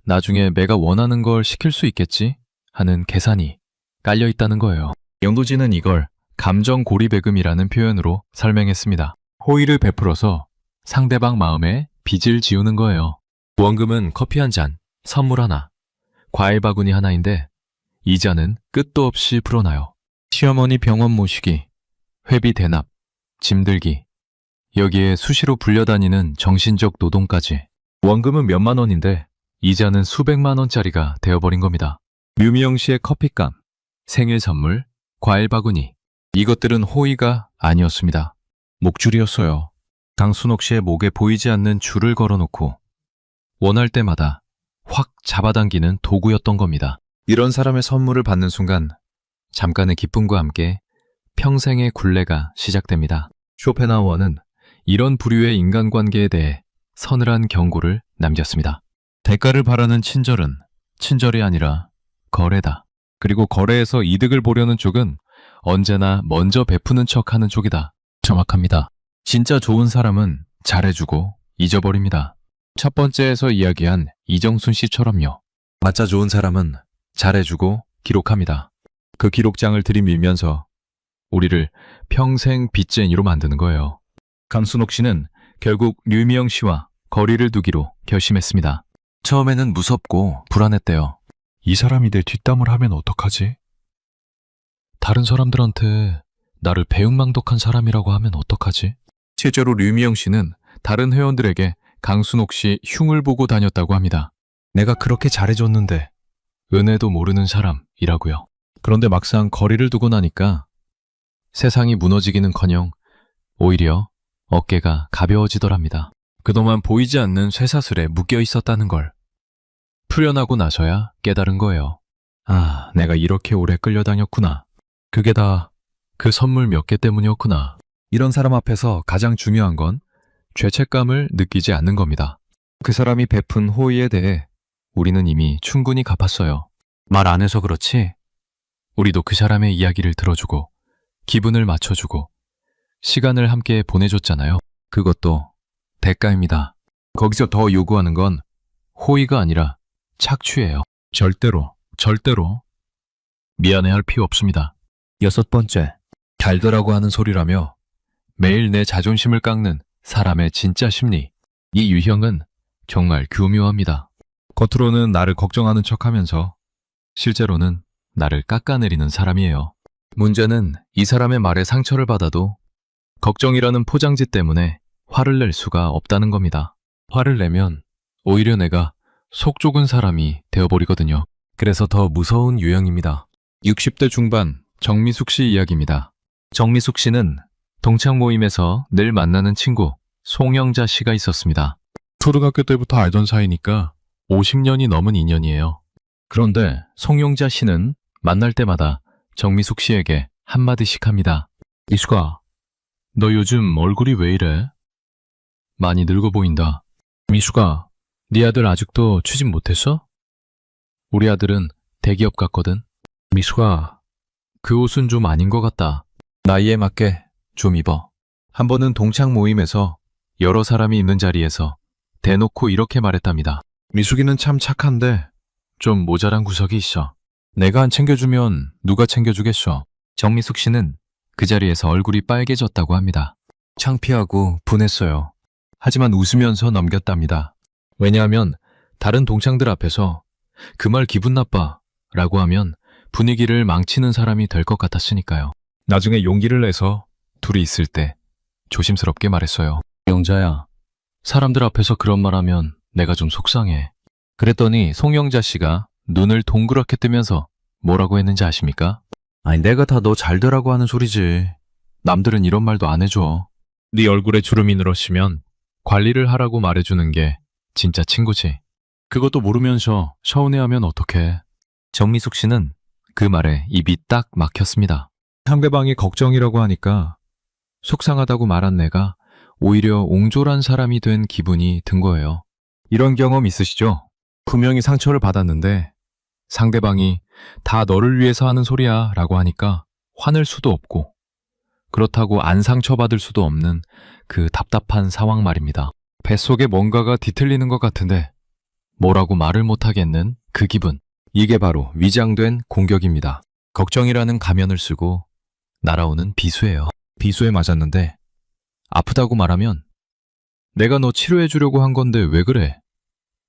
나중에 내가 원하는 걸 시킬 수 있겠지 하는 계산이 깔려 있다는 거예요. 영도진은 이걸 감정 고리배금이라는 표현으로 설명했습니다. 호의를 베풀어서 상대방 마음에 빚을 지우는 거예요. 원금은 커피 한 잔, 선물 하나, 과일 바구니 하나인데 이자는 끝도 없이 불어나요. 시어머니 병원 모시기, 회비 대납, 짐 들기, 여기에 수시로 불려다니는 정신적 노동까지. 원금은 몇만 원인데 이자는 수백만 원짜리가 되어버린 겁니다. 류미영 씨의 커피값, 생일 선물, 과일 바구니, 이것들은 호의가 아니었습니다. 목줄이었어요. 강순옥 씨의 목에 보이지 않는 줄을 걸어놓고 원할 때마다 확 잡아당기는 도구였던 겁니다. 이런 사람의 선물을 받는 순간 잠깐의 기쁨과 함께 평생의 굴레가 시작됩니다. 쇼펜하우어는 이런 부류의 인간관계에 대해 서늘한 경고를 남겼습니다. 대가를 바라는 친절은 친절이 아니라 거래다. 그리고 거래에서 이득을 보려는 쪽은 언제나 먼저 베푸는 척하는 쪽이다. 정확합니다. 진짜 좋은 사람은 잘해주고 잊어버립니다. 첫 번째에서 이야기한 이정순 씨처럼요. 맞자 좋은 사람은 잘해주고 기록합니다. 그 기록장을 들이밀면서 우리를 평생 빚쟁이로 만드는 거예요. 강순옥 씨는 결국 류미영 씨와 거리를 두기로 결심했습니다. 처음에는 무섭고 불안했대요. 이 사람이 내 뒷담을 하면 어떡하지? 다른 사람들한테 나를 배은망덕한 사람이라고 하면 어떡하지? 실제로 류미영 씨는 다른 회원들에게 강순옥 씨 흉을 보고 다녔다고 합니다. 내가 그렇게 잘해줬는데 은혜도 모르는 사람이라고요. 그런데 막상 거리를 두고 나니까 세상이 무너지기는커녕 오히려 어깨가 가벼워지더랍니다. 그동안 보이지 않는 쇠사슬에 묶여 있었다는 걸 풀려나고 나서야 깨달은 거예요. 아, 내가 이렇게 오래 끌려다녔구나. 그게 다 그 선물 몇 개 때문이었구나. 이런 사람 앞에서 가장 중요한 건 죄책감을 느끼지 않는 겁니다. 그 사람이 베푼 호의에 대해 우리는 이미 충분히 갚았어요. 말 안 해서 그렇지 우리도 그 사람의 이야기를 들어주고 기분을 맞춰주고 시간을 함께 보내줬잖아요. 그것도 대가입니다. 거기서 더 요구하는 건 호의가 아니라 착취예요. 절대로 미안해할 필요 없습니다. 6번째, 달더라고 하는 소리라며 매일 내 자존심을 깎는 사람의 진짜 심리. 이 유형은 정말 교묘합니다. 겉으로는 나를 걱정하는 척하면서 실제로는 나를 깎아내리는 사람이에요. 문제는 이 사람의 말에 상처를 받아도 걱정이라는 포장지 때문에 화를 낼 수가 없다는 겁니다. 화를 내면 오히려 내가 속 좁은 사람이 되어버리거든요. 그래서 더 무서운 유형입니다. 60대 중반 정미숙 씨 이야기입니다. 정미숙 씨는 동창 모임에서 늘 만나는 친구 송영자 씨가 있었습니다. 초등학교 때부터 알던 사이니까 50년이 넘은 인연이에요. 그런데 송영자 씨는 만날 때마다 정미숙 씨에게 한마디씩 합니다. 미숙아, 너 요즘 얼굴이 왜 이래? 많이 늙어 보인다. 미숙아, 네 아들 아직도 취직 못했어? 우리 아들은 대기업 갔거든. 미숙아, 그 옷은 좀 아닌 것 같다. 나이에 맞게 좀 입어. 한 번은 동창 모임에서 여러 사람이 있는 자리에서 대놓고 이렇게 말했답니다. 미숙이는 참 착한데 좀 모자란 구석이 있어. 내가 안 챙겨주면 누가 챙겨주겠어. 정미숙 씨는 그 자리에서 얼굴이 빨개졌다고 합니다. 창피하고 분했어요. 하지만 웃으면서 넘겼답니다. 왜냐하면 다른 동창들 앞에서 그 말 기분 나빠 라고 하면 분위기를 망치는 사람이 될 것 같았으니까요. 나중에 용기를 내서 둘이 있을 때 조심스럽게 말했어요. 영자야, 사람들 앞에서 그런 말 하면 내가 좀 속상해. 그랬더니 송영자 씨가 눈을 동그랗게 뜨면서 뭐라고 했는지 아십니까? 아니, 내가 다 너 잘 되라고 하는 소리지. 남들은 이런 말도 안 해줘. 네 얼굴에 주름이 늘었으면 관리를 하라고 말해주는 게 진짜 친구지. 그것도 모르면서 서운해하면 어떡해. 정미숙 씨는 그 말에 입이 딱 막혔습니다. 상대방이 걱정이라고 하니까 속상하다고 말한 내가 오히려 옹졸한 사람이 된 기분이 든 거예요. 이런 경험 있으시죠? 분명히 상처를 받았는데 상대방이 다 너를 위해서 하는 소리야 라고 하니까 화낼 수도 없고 그렇다고 안 상처받을 수도 없는 그 답답한 상황 말입니다. 뱃속에 뭔가가 뒤틀리는 것 같은데 뭐라고 말을 못하겠는 그 기분. 이게 바로 위장된 공격입니다. 걱정이라는 가면을 쓰고 날아오는 비수예요. 비수에 맞았는데 아프다고 말하면 내가 너 치료해 주려고 한 건데 왜 그래?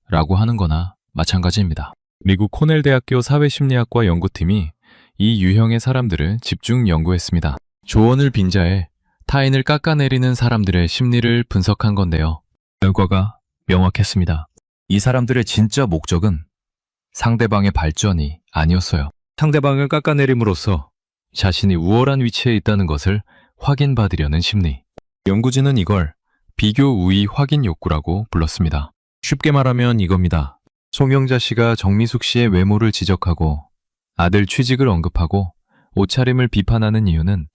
라고 하는 거나 마찬가지입니다. 미국 코넬 대학교 사회심리학과 연구팀이 이 유형의 사람들을 집중 연구했습니다. 조언을 빈자에 타인을 깎아내리는 사람들의 심리를 분석한 건데요. 결과가 명확했습니다. 이 사람들의 진짜 목적은 상대방의 발전이 아니었어요. 상대방을 깎아내림으로써 자신이 우월한 위치에 있다는 것을 확인받으려는 심리. 연구진은 이걸 비교 우위 확인 욕구라고 불렀습니다. 쉽게 말하면 이겁니다. 송영자 씨가 정미숙 씨의 외모를 지적하고 아들 취직을 언급하고 옷차림을 비판하는 이유는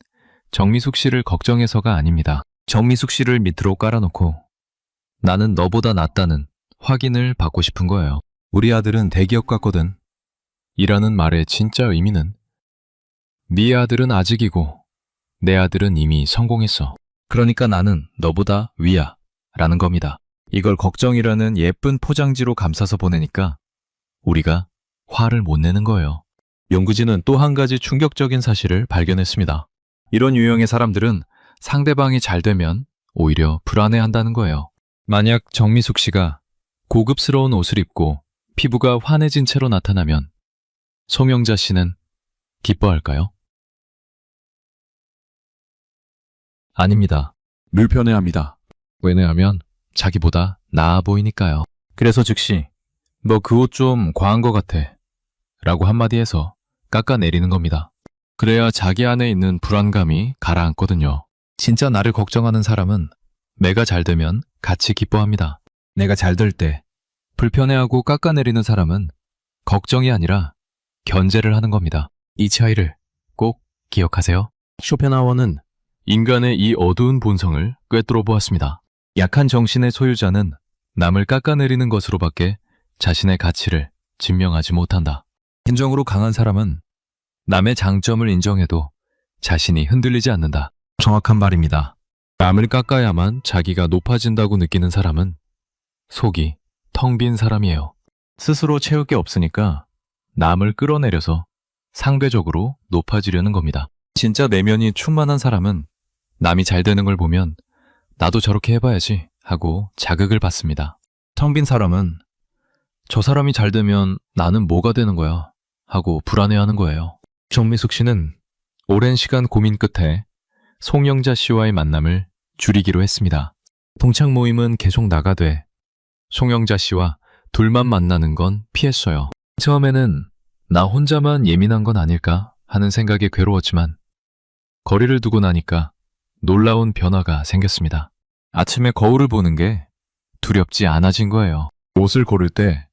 정미숙 씨를 걱정해서가 아닙니다. 정미숙 씨를 밑으로 깔아놓고 나는 너보다 낫다는 확인을 받고 싶은 거예요. 우리 아들은 대기업 갔거든. 이라는 말의 진짜 의미는 네 아들은 아직이고 내 아들은 이미 성공했어. 그러니까 나는 너보다 위야 라는 겁니다. 이걸 걱정이라는 예쁜 포장지로 감싸서 보내니까 우리가 화를 못 내는 거예요. 연구진은 또 한 가지 충격적인 사실을 발견했습니다. 이런 유형의 사람들은 상대방이 잘 되면 오히려 불안해한다는 거예요. 만약 정미숙 씨가 고급스러운 옷을 입고 피부가 환해진 채로 나타나면 송영자 씨는 기뻐할까요? 아닙니다. 불편해합니다. 왜냐하면 자기보다 나아 보이니까요. 그래서 즉시 너 그 옷 좀 과한 것 같아 라고 한마디 해서 깎아내리는 겁니다. 그래야 자기 안에 있는 불안감이 가라앉거든요. 진짜 나를 걱정하는 사람은 내가 잘 되면 같이 기뻐합니다. 내가 잘 될 때 불편해하고 깎아내리는 사람은 걱정이 아니라 견제를 하는 겁니다. 이 차이를 꼭 기억하세요. 쇼펜하워는 인간의 이 어두운 본성을 꿰뚫어 보았습니다. 약한 정신의 소유자는 남을 깎아내리는 것으로밖에 자신의 가치를 증명하지 못한다. 심정으로 강한 사람은 남의 장점을 인정해도 자신이 흔들리지 않는다. 정확한 말입니다. 남을 깎아야만 자기가 높아진다고 느끼는 사람은 속이 텅 빈 사람이에요. 스스로 채울 게 없으니까 남을 끌어내려서 상대적으로 높아지려는 겁니다. 진짜 내면이 충만한 사람은 남이 잘 되는 걸 보면 나도 저렇게 해봐야지 하고 자극을 받습니다. 텅 빈 사람은 저 사람이 잘 되면 나는 뭐가 되는 거야 하고 불안해하는 거예요. 정미숙 씨는 오랜 시간 고민 끝에 송영자 씨와의 만남을 줄이기로 했습니다. 동창 모임은 계속 나가되 송영자 씨와 둘만 만나는 건 피했어요. 처음에는 나 혼자만 예민한 건 아닐까 하는 생각에 괴로웠지만 거리를 두고 나니까 놀라운 변화가 생겼습니다. 아침에 거울을 보는 게 두렵지 않아진 거예요. 옷을 고를 때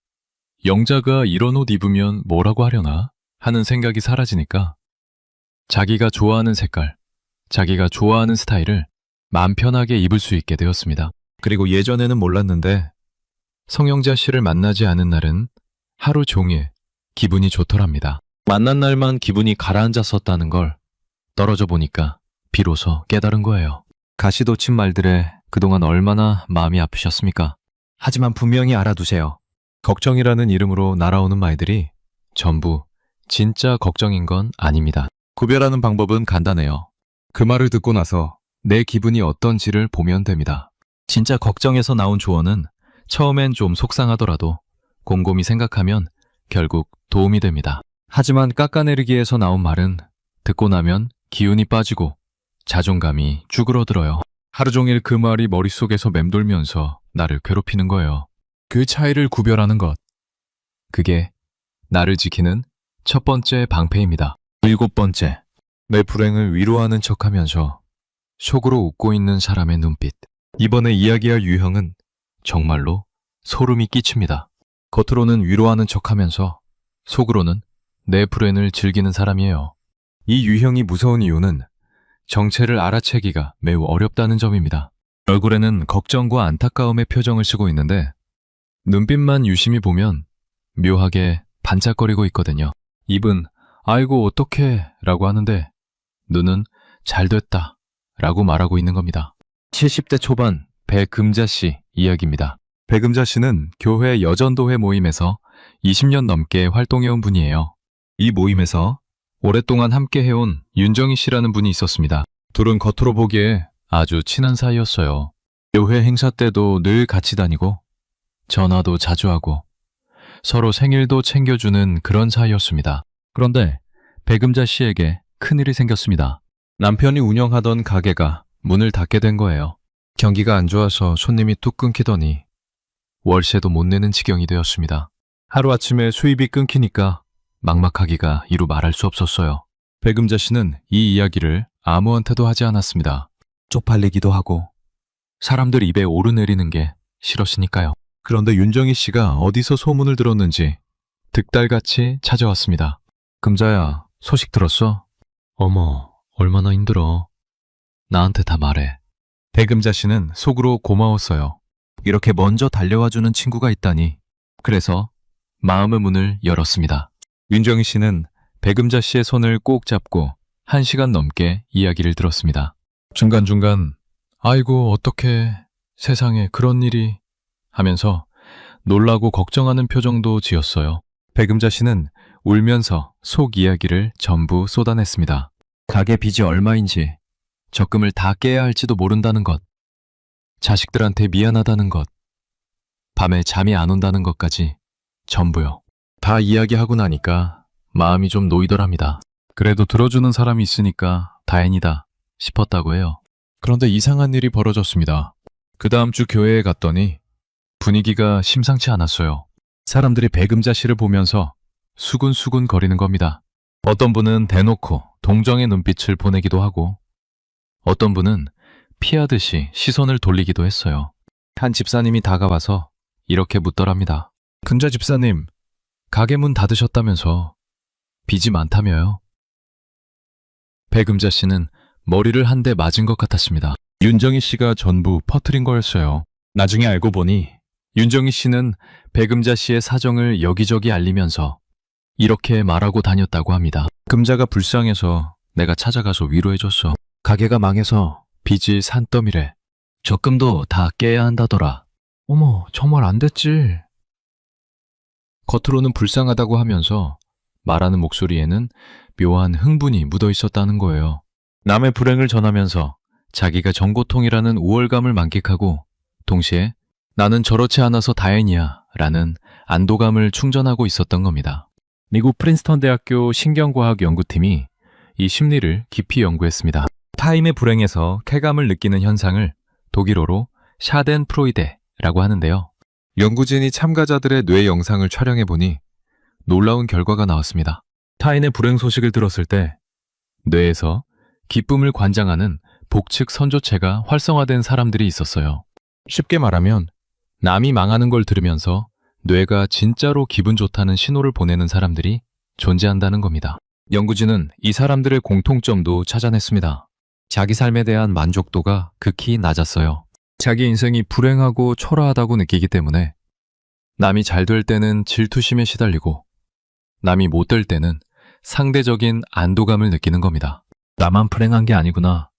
영자가 이런 옷 입으면 뭐라고 하려나 하는 생각이 사라지니까 자기가 좋아하는 색깔, 자기가 좋아하는 스타일을 마음 편하게 입을 수 있게 되었습니다. 그리고 예전에는 몰랐는데 성영자 씨를 만나지 않은 날은 하루 종일 기분이 좋더랍니다. 만난 날만 기분이 가라앉았었다는 걸 떨어져 보니까 비로소 깨달은 거예요. 가시돋친 말들에 그동안 얼마나 마음이 아프셨습니까? 하지만 분명히 알아두세요. 걱정이라는 이름으로 날아오는 말들이 전부 진짜 걱정인 건 아닙니다. 구별하는 방법은 간단해요. 그 말을 듣고 나서 내 기분이 어떤지를 보면 됩니다. 진짜 걱정에서 나온 조언은 처음엔 좀 속상하더라도 곰곰이 생각하면 결국 도움이 됩니다. 하지만 깎아내리기에서 나온 말은 듣고 나면 기운이 빠지고 자존감이 쭈그러들어요. 하루 종일 그 말이 머릿속에서 맴돌면서 나를 괴롭히는 거예요. 그 차이를 구별하는 것. 그게 나를 지키는 첫 번째 방패입니다. 7번째, 내 불행을 위로하는 척하면서 속으로 웃고 있는 사람의 눈빛. 이번에 이야기할 유형은 정말로 소름이 끼칩니다. 겉으로는 위로하는 척하면서 속으로는 내 불행을 즐기는 사람이에요. 이 유형이 무서운 이유는 정체를 알아채기가 매우 어렵다는 점입니다. 얼굴에는 걱정과 안타까움의 표정을 쓰고 있는데 눈빛만 유심히 보면 묘하게 반짝거리고 있거든요. 입은 아이고 어떡해 라고 하는데 눈은 잘 됐다 라고 말하고 있는 겁니다. 70대 초반 배금자 씨 이야기입니다. 배금자 씨는 교회 여전도회 모임에서 20년 넘게 활동해온 분이에요. 이 모임에서 오랫동안 함께 해온 윤정희 씨라는 분이 있었습니다. 둘은 겉으로 보기에 아주 친한 사이였어요. 교회 행사 때도 늘 같이 다니고 전화도 자주 하고 서로 생일도 챙겨주는 그런 사이였습니다. 그런데 배금자 씨에게 큰일이 생겼습니다. 남편이 운영하던 가게가 문을 닫게 된 거예요. 경기가 안 좋아서 손님이 뚝 끊기더니 월세도 못 내는 지경이 되었습니다. 하루아침에 수입이 끊기니까 막막하기가 이루 말할 수 없었어요. 배금자 씨는 이 이야기를 아무한테도 하지 않았습니다. 쪽팔리기도 하고 사람들 입에 오르내리는 게 싫었으니까요. 그런데 윤정희 씨가 어디서 소문을 들었는지 득달같이 찾아왔습니다. 금자야, 소식 들었어? 어머, 얼마나 힘들어. 나한테 다 말해. 배금자 씨는 속으로 고마웠어요. 이렇게 먼저 달려와주는 친구가 있다니. 그래서 마음의 문을 열었습니다. 윤정희 씨는 배금자 씨의 손을 꼭 잡고 1시간 넘게 이야기를 들었습니다. 중간중간 아이고 어떡해 세상에 그런 일이 하면서 놀라고 걱정하는 표정도 지었어요. 배금자 씨는 울면서 속 이야기를 전부 쏟아냈습니다. 가게 빚이 얼마인지, 적금을 다 깨야 할지도 모른다는 것, 자식들한테 미안하다는 것, 밤에 잠이 안 온다는 것까지 전부요. 다 이야기하고 나니까 마음이 좀 놓이더랍니다. 그래도 들어주는 사람이 있으니까 다행이다 싶었다고 해요. 그런데 이상한 일이 벌어졌습니다. 그 다음 주 교회에 갔더니 분위기가 심상치 않았어요. 사람들이 배금자 씨를 보면서 수군수군 거리는 겁니다. 어떤 분은 대놓고 동정의 눈빛을 보내기도 하고 어떤 분은 피하듯이 시선을 돌리기도 했어요. 한 집사님이 다가와서 이렇게 묻더랍니다. 금자 집사님, 가게 문 닫으셨다면서 빚이 많다며요? 배금자 씨는 머리를 한 대 맞은 것 같았습니다. 윤정희 씨가 전부 퍼뜨린 거였어요. 나중에 알고 보니 윤정희 씨는 배금자 씨의 사정을 여기저기 알리면서 이렇게 말하고 다녔다고 합니다. 금자가 불쌍해서 내가 찾아가서 위로해줬어. 가게가 망해서 빚이 산더미래. 적금도 다 깨야 한다더라. 어머, 정말 안 됐지. 겉으로는 불쌍하다고 하면서 말하는 목소리에는 묘한 흥분이 묻어 있었다는 거예요. 남의 불행을 전하면서 자기가 정고통이라는 우월감을 만끽하고 동시에 나는 저렇지 않아서 다행이야 라는 안도감을 충전하고 있었던 겁니다. 미국 프린스턴 대학교 신경과학 연구팀이 이 심리를 깊이 연구했습니다. 타인의 불행에서 쾌감을 느끼는 현상을 독일어로 샤덴프로이데라고 하는데요. 연구진이 참가자들의 뇌 영상을 촬영해보니 놀라운 결과가 나왔습니다. 타인의 불행 소식을 들었을 때 뇌에서 기쁨을 관장하는 복측 선조체가 활성화된 사람들이 있었어요. 쉽게 말하면 남이 망하는 걸 들으면서 뇌가 진짜로 기분 좋다는 신호를 보내는 사람들이 존재한다는 겁니다. 연구진은 이 사람들의 공통점도 찾아냈습니다. 자기 삶에 대한 만족도가 극히 낮았어요. 자기 인생이 불행하고 초라하다고 느끼기 때문에 남이 잘 될 때는 질투심에 시달리고 남이 못 될 때는 상대적인 안도감을 느끼는 겁니다. 나만 불행한 게 아니구나.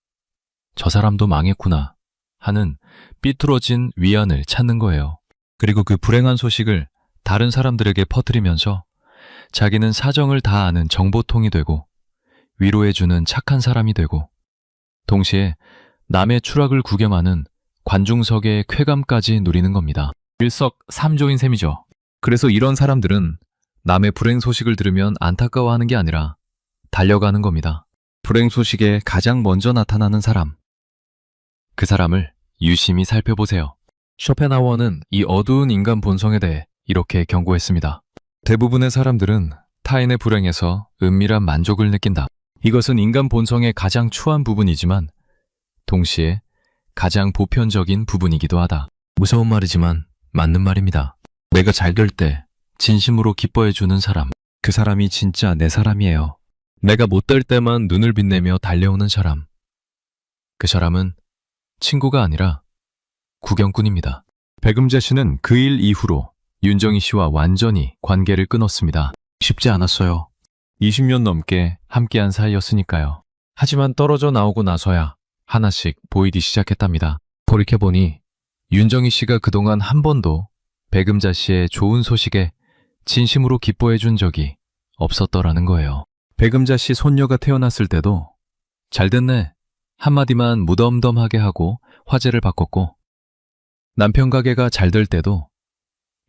저 사람도 망했구나 하는 삐뚤어진 위안을 찾는 거예요. 그리고 그 불행한 소식을 다른 사람들에게 퍼뜨리면서 자기는 사정을 다 아는 정보통이 되고 위로해주는 착한 사람이 되고 동시에 남의 추락을 구경하는 관중석의 쾌감까지 누리는 겁니다. 일석삼조인 셈이죠. 그래서 이런 사람들은 남의 불행 소식을 들으면 안타까워하는 게 아니라 달려가는 겁니다. 불행 소식에 가장 먼저 나타나는 사람. 그 사람을 유심히 살펴보세요. 쇼펜하워는 이 어두운 인간 본성에 대해 이렇게 경고했습니다. 대부분의 사람들은 타인의 불행에서 은밀한 만족을 느낀다. 이것은 인간 본성의 가장 추한 부분이지만 동시에 가장 보편적인 부분이기도 하다. 무서운 말이지만 맞는 말입니다. 내가 잘 될 때 진심으로 기뻐해주는 사람, 그 사람이 진짜 내 사람이에요. 내가 못 될 때만 눈을 빛내며 달려오는 사람. 그 사람은 친구가 아니라 구경꾼입니다. 백음자 씨는 그 일 이후로 윤정희 씨와 완전히 관계를 끊었습니다. 쉽지 않았어요. 20년 넘게 함께한 사이였으니까요. 하지만 떨어져 나오고 나서야 하나씩 보이기 시작했답니다. 돌이켜보니 윤정희 씨가 그동안 한 번도 백음자 씨의 좋은 소식에 진심으로 기뻐해 준 적이 없었더라는 거예요. 백음자 씨 손녀가 태어났을 때도 잘 됐네 한마디만 무덤덤하게 하고 화제를 바꿨고, 남편 가게가 잘 될 때도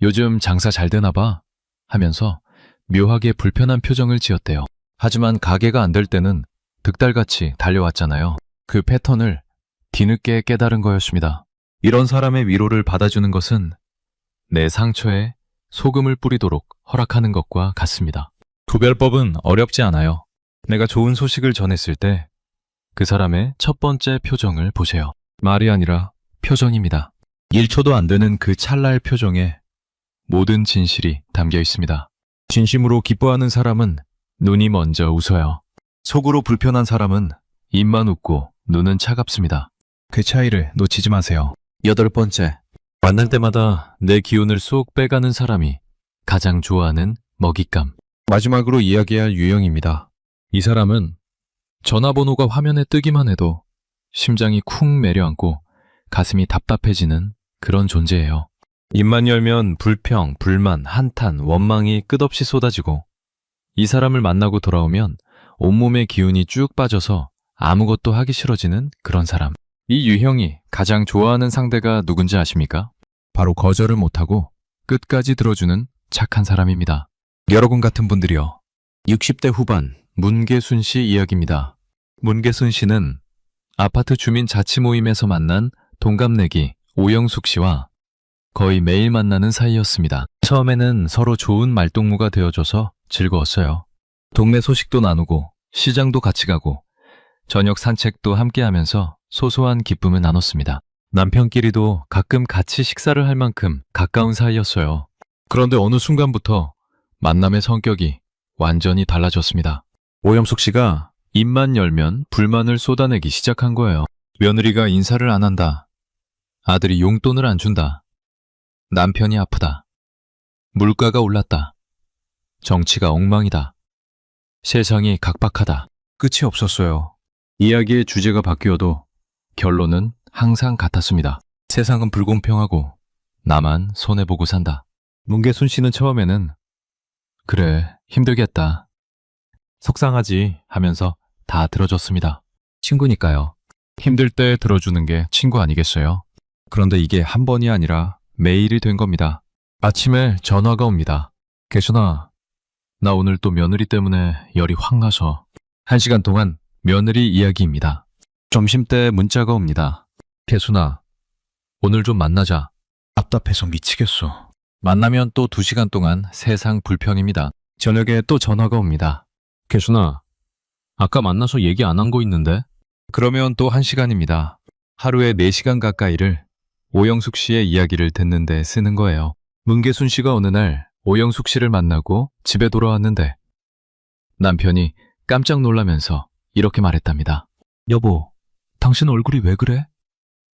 요즘 장사 잘 되나 봐 하면서 묘하게 불편한 표정을 지었대요. 하지만 가게가 안 될 때는 득달같이 달려왔잖아요. 그 패턴을 뒤늦게 깨달은 거였습니다. 이런 사람의 위로를 받아주는 것은 내 상처에 소금을 뿌리도록 허락하는 것과 같습니다. 구별법은 어렵지 않아요. 내가 좋은 소식을 전했을 때 그 사람의 첫 번째 표정을 보세요. 말이 아니라 표정입니다. 1초도 안 되는 그 찰나의 표정에 모든 진실이 담겨 있습니다. 진심으로 기뻐하는 사람은 눈이 먼저 웃어요. 속으로 불편한 사람은 입만 웃고 눈은 차갑습니다. 그 차이를 놓치지 마세요. 8번째, 만날 때마다 내 기운을 쏙 빼가는 사람이 가장 좋아하는 먹잇감. 마지막으로 이야기할 유형입니다. 이 사람은 전화번호가 화면에 뜨기만 해도 심장이 쿵 내려앉고 가슴이 답답해지는 그런 존재예요. 입만 열면 불평, 불만, 한탄, 원망이 끝없이 쏟아지고, 이 사람을 만나고 돌아오면 온몸의 기운이 쭉 빠져서 아무것도 하기 싫어지는 그런 사람. 이 유형이 가장 좋아하는 상대가 누군지 아십니까? 바로 거절을 못하고 끝까지 들어주는 착한 사람입니다. 여러분 같은 분들이요. 60대 후반 문계순 씨 이야기입니다. 문계순 씨는 아파트 주민 자치 모임에서 만난 동갑내기 오영숙 씨와 거의 매일 만나는 사이였습니다. 처음에는 서로 좋은 말동무가 되어줘서 즐거웠어요. 동네 소식도 나누고 시장도 같이 가고 저녁 산책도 함께 하면서 소소한 기쁨을 나눴습니다. 남편끼리도 가끔 같이 식사를 할 만큼 가까운 사이였어요. 그런데 어느 순간부터 만남의 성격이 완전히 달라졌습니다. 오영숙 씨가 입만 열면 불만을 쏟아내기 시작한 거예요. 며느리가 인사를 안 한다. 아들이 용돈을 안 준다. 남편이 아프다. 물가가 올랐다. 정치가 엉망이다. 세상이 각박하다. 끝이 없었어요. 이야기의 주제가 바뀌어도 결론은 항상 같았습니다. 세상은 불공평하고 나만 손해보고 산다. 문계순 씨는 처음에는 그래, 힘들겠다. 속상하지 하면서 다 들어줬습니다. 친구니까요. 힘들 때 들어주는 게 친구 아니겠어요? 그런데 이게 한 번이 아니라 매일이 된 겁니다. 아침에 전화가 옵니다. 개순아, 나 오늘 또 며느리 때문에 열이 확 나서. 1시간 동안 며느리 이야기입니다. 점심때 문자가 옵니다. 개순아, 오늘 좀 만나자. 답답해서 미치겠어. 만나면 또 2시간 동안 세상 불편입니다. 저녁에 또 전화가 옵니다. 개순아, 아까 만나서 얘기 안 한 거 있는데? 그러면 또 1시간입니다. 하루에 4시간 가까이를 오영숙 씨의 이야기를 듣는데 쓰는 거예요. 문계순 씨가 어느 날 오영숙 씨를 만나고 집에 돌아왔는데 남편이 깜짝 놀라면서 이렇게 말했답니다. 여보, 당신 얼굴이 왜 그래?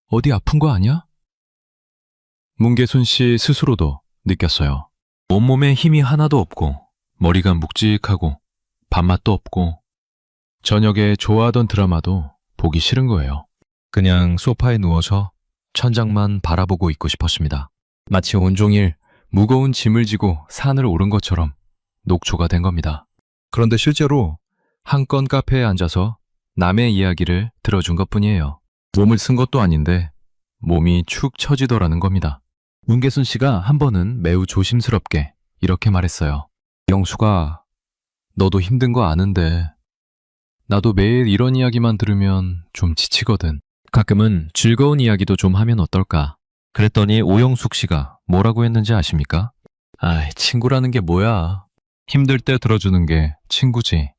어디 아픈 거 아니야? 문계순 씨 스스로도 느꼈어요. 온몸에 힘이 하나도 없고 머리가 묵직하고 밥맛도 없고 저녁에 좋아하던 드라마도 보기 싫은 거예요. 그냥 소파에 누워서 천장만 바라보고 있고 싶었습니다. 마치 온종일 무거운 짐을 지고 산을 오른 것처럼 녹초가 된 겁니다. 그런데 실제로 한 건 카페에 앉아서 남의 이야기를 들어준 것뿐이에요. 몸을 쓴 것도 아닌데 몸이 축 처지더라는 겁니다. 문계순 씨가 한 번은 매우 조심스럽게 이렇게 말했어요. 영수가, 너도 힘든 거 아는데 나도 매일 이런 이야기만 들으면 좀 지치거든. 가끔은 즐거운 이야기도 좀 하면 어떨까? 그랬더니 오영숙 씨가 뭐라고 했는지 아십니까? 아이, 친구라는 게 뭐야. 힘들 때 들어주는 게 친구지.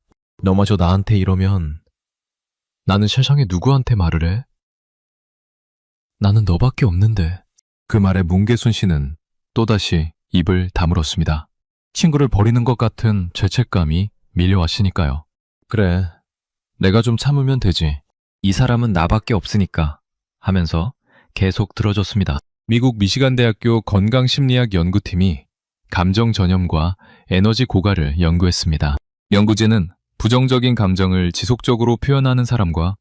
너마저 나한테 이러면 나는 세상에 누구한테 말을 해? 나는 너밖에 없는데. 그 말에 문계순 씨는 또다시 입을 다물었습니다. 친구를 버리는 것 같은 죄책감이 밀려왔으니까요. 그래, 내가 좀 참으면 되지. 이 사람은 나밖에 없으니까 하면서 계속 들어줬습니다. 미국 미시간 대학교 건강심리학 연구팀이 감정 전염과 에너지 고갈을 연구했습니다. 연구진은 부정적인 감정을 지속적으로 표현하는 사람과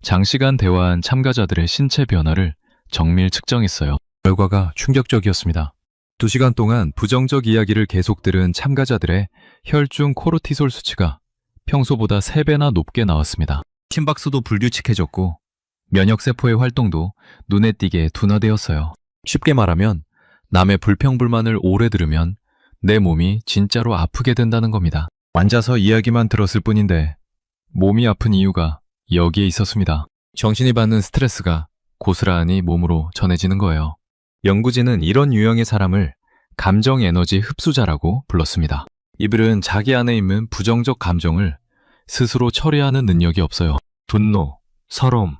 장시간 대화한 참가자들의 신체 변화를 정밀 측정했어요. 결과가 충격적이었습니다. 2시간 동안 부정적 이야기를 계속 들은 참가자들의 혈중 코르티솔 수치가 평소보다 3배나 높게 나왔습니다. 심박수도 불규칙해졌고 면역세포의 활동도 눈에 띄게 둔화되었어요. 쉽게 말하면 남의 불평불만을 오래 들으면 내 몸이 진짜로 아프게 된다는 겁니다. 앉아서 이야기만 들었을 뿐인데 몸이 아픈 이유가 여기에 있었습니다. 정신이 받는 스트레스가 고스란히 몸으로 전해지는 거예요. 연구진은 이런 유형의 사람을 감정 에너지 흡수자라고 불렀습니다. 이들은 자기 안에 있는 부정적 감정을 스스로 처리하는 능력이 없어요. 분노, 서러움,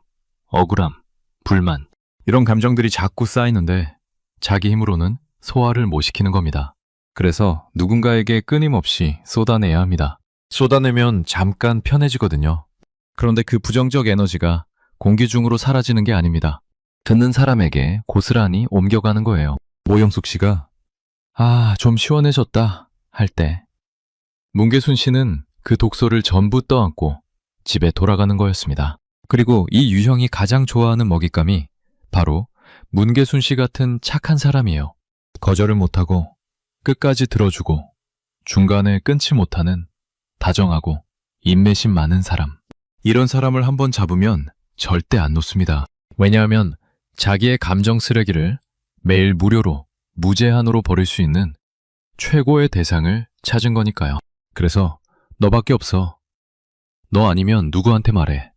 억울함, 불만 이런 감정들이 자꾸 쌓이는데 자기 힘으로는 소화를 못 시키는 겁니다. 그래서 누군가에게 끊임없이 쏟아내야 합니다. 쏟아내면 잠깐 편해지거든요. 그런데 그 부정적 에너지가 공기 중으로 사라지는 게 아닙니다. 듣는 사람에게 고스란히 옮겨가는 거예요. 오영숙 씨가 좀 시원해졌다 할 때 문계순 씨는 그 독소를 전부 떠안고 집에 돌아가는 거였습니다. 그리고 이 유형이 가장 좋아하는 먹잇감이 바로 문계순 씨 같은 착한 사람이에요. 거절을 못하고 끝까지 들어주고 중간에 끊지 못하는 다정하고 인내심 많은 사람. 이런 사람을 한번 잡으면 절대 안 놓습니다. 왜냐하면 자기의 감정 쓰레기를 매일 무료로 무제한으로 버릴 수 있는 최고의 대상을 찾은 거니까요. 그래서 너밖에 없어. 너 아니면 누구한테 말해.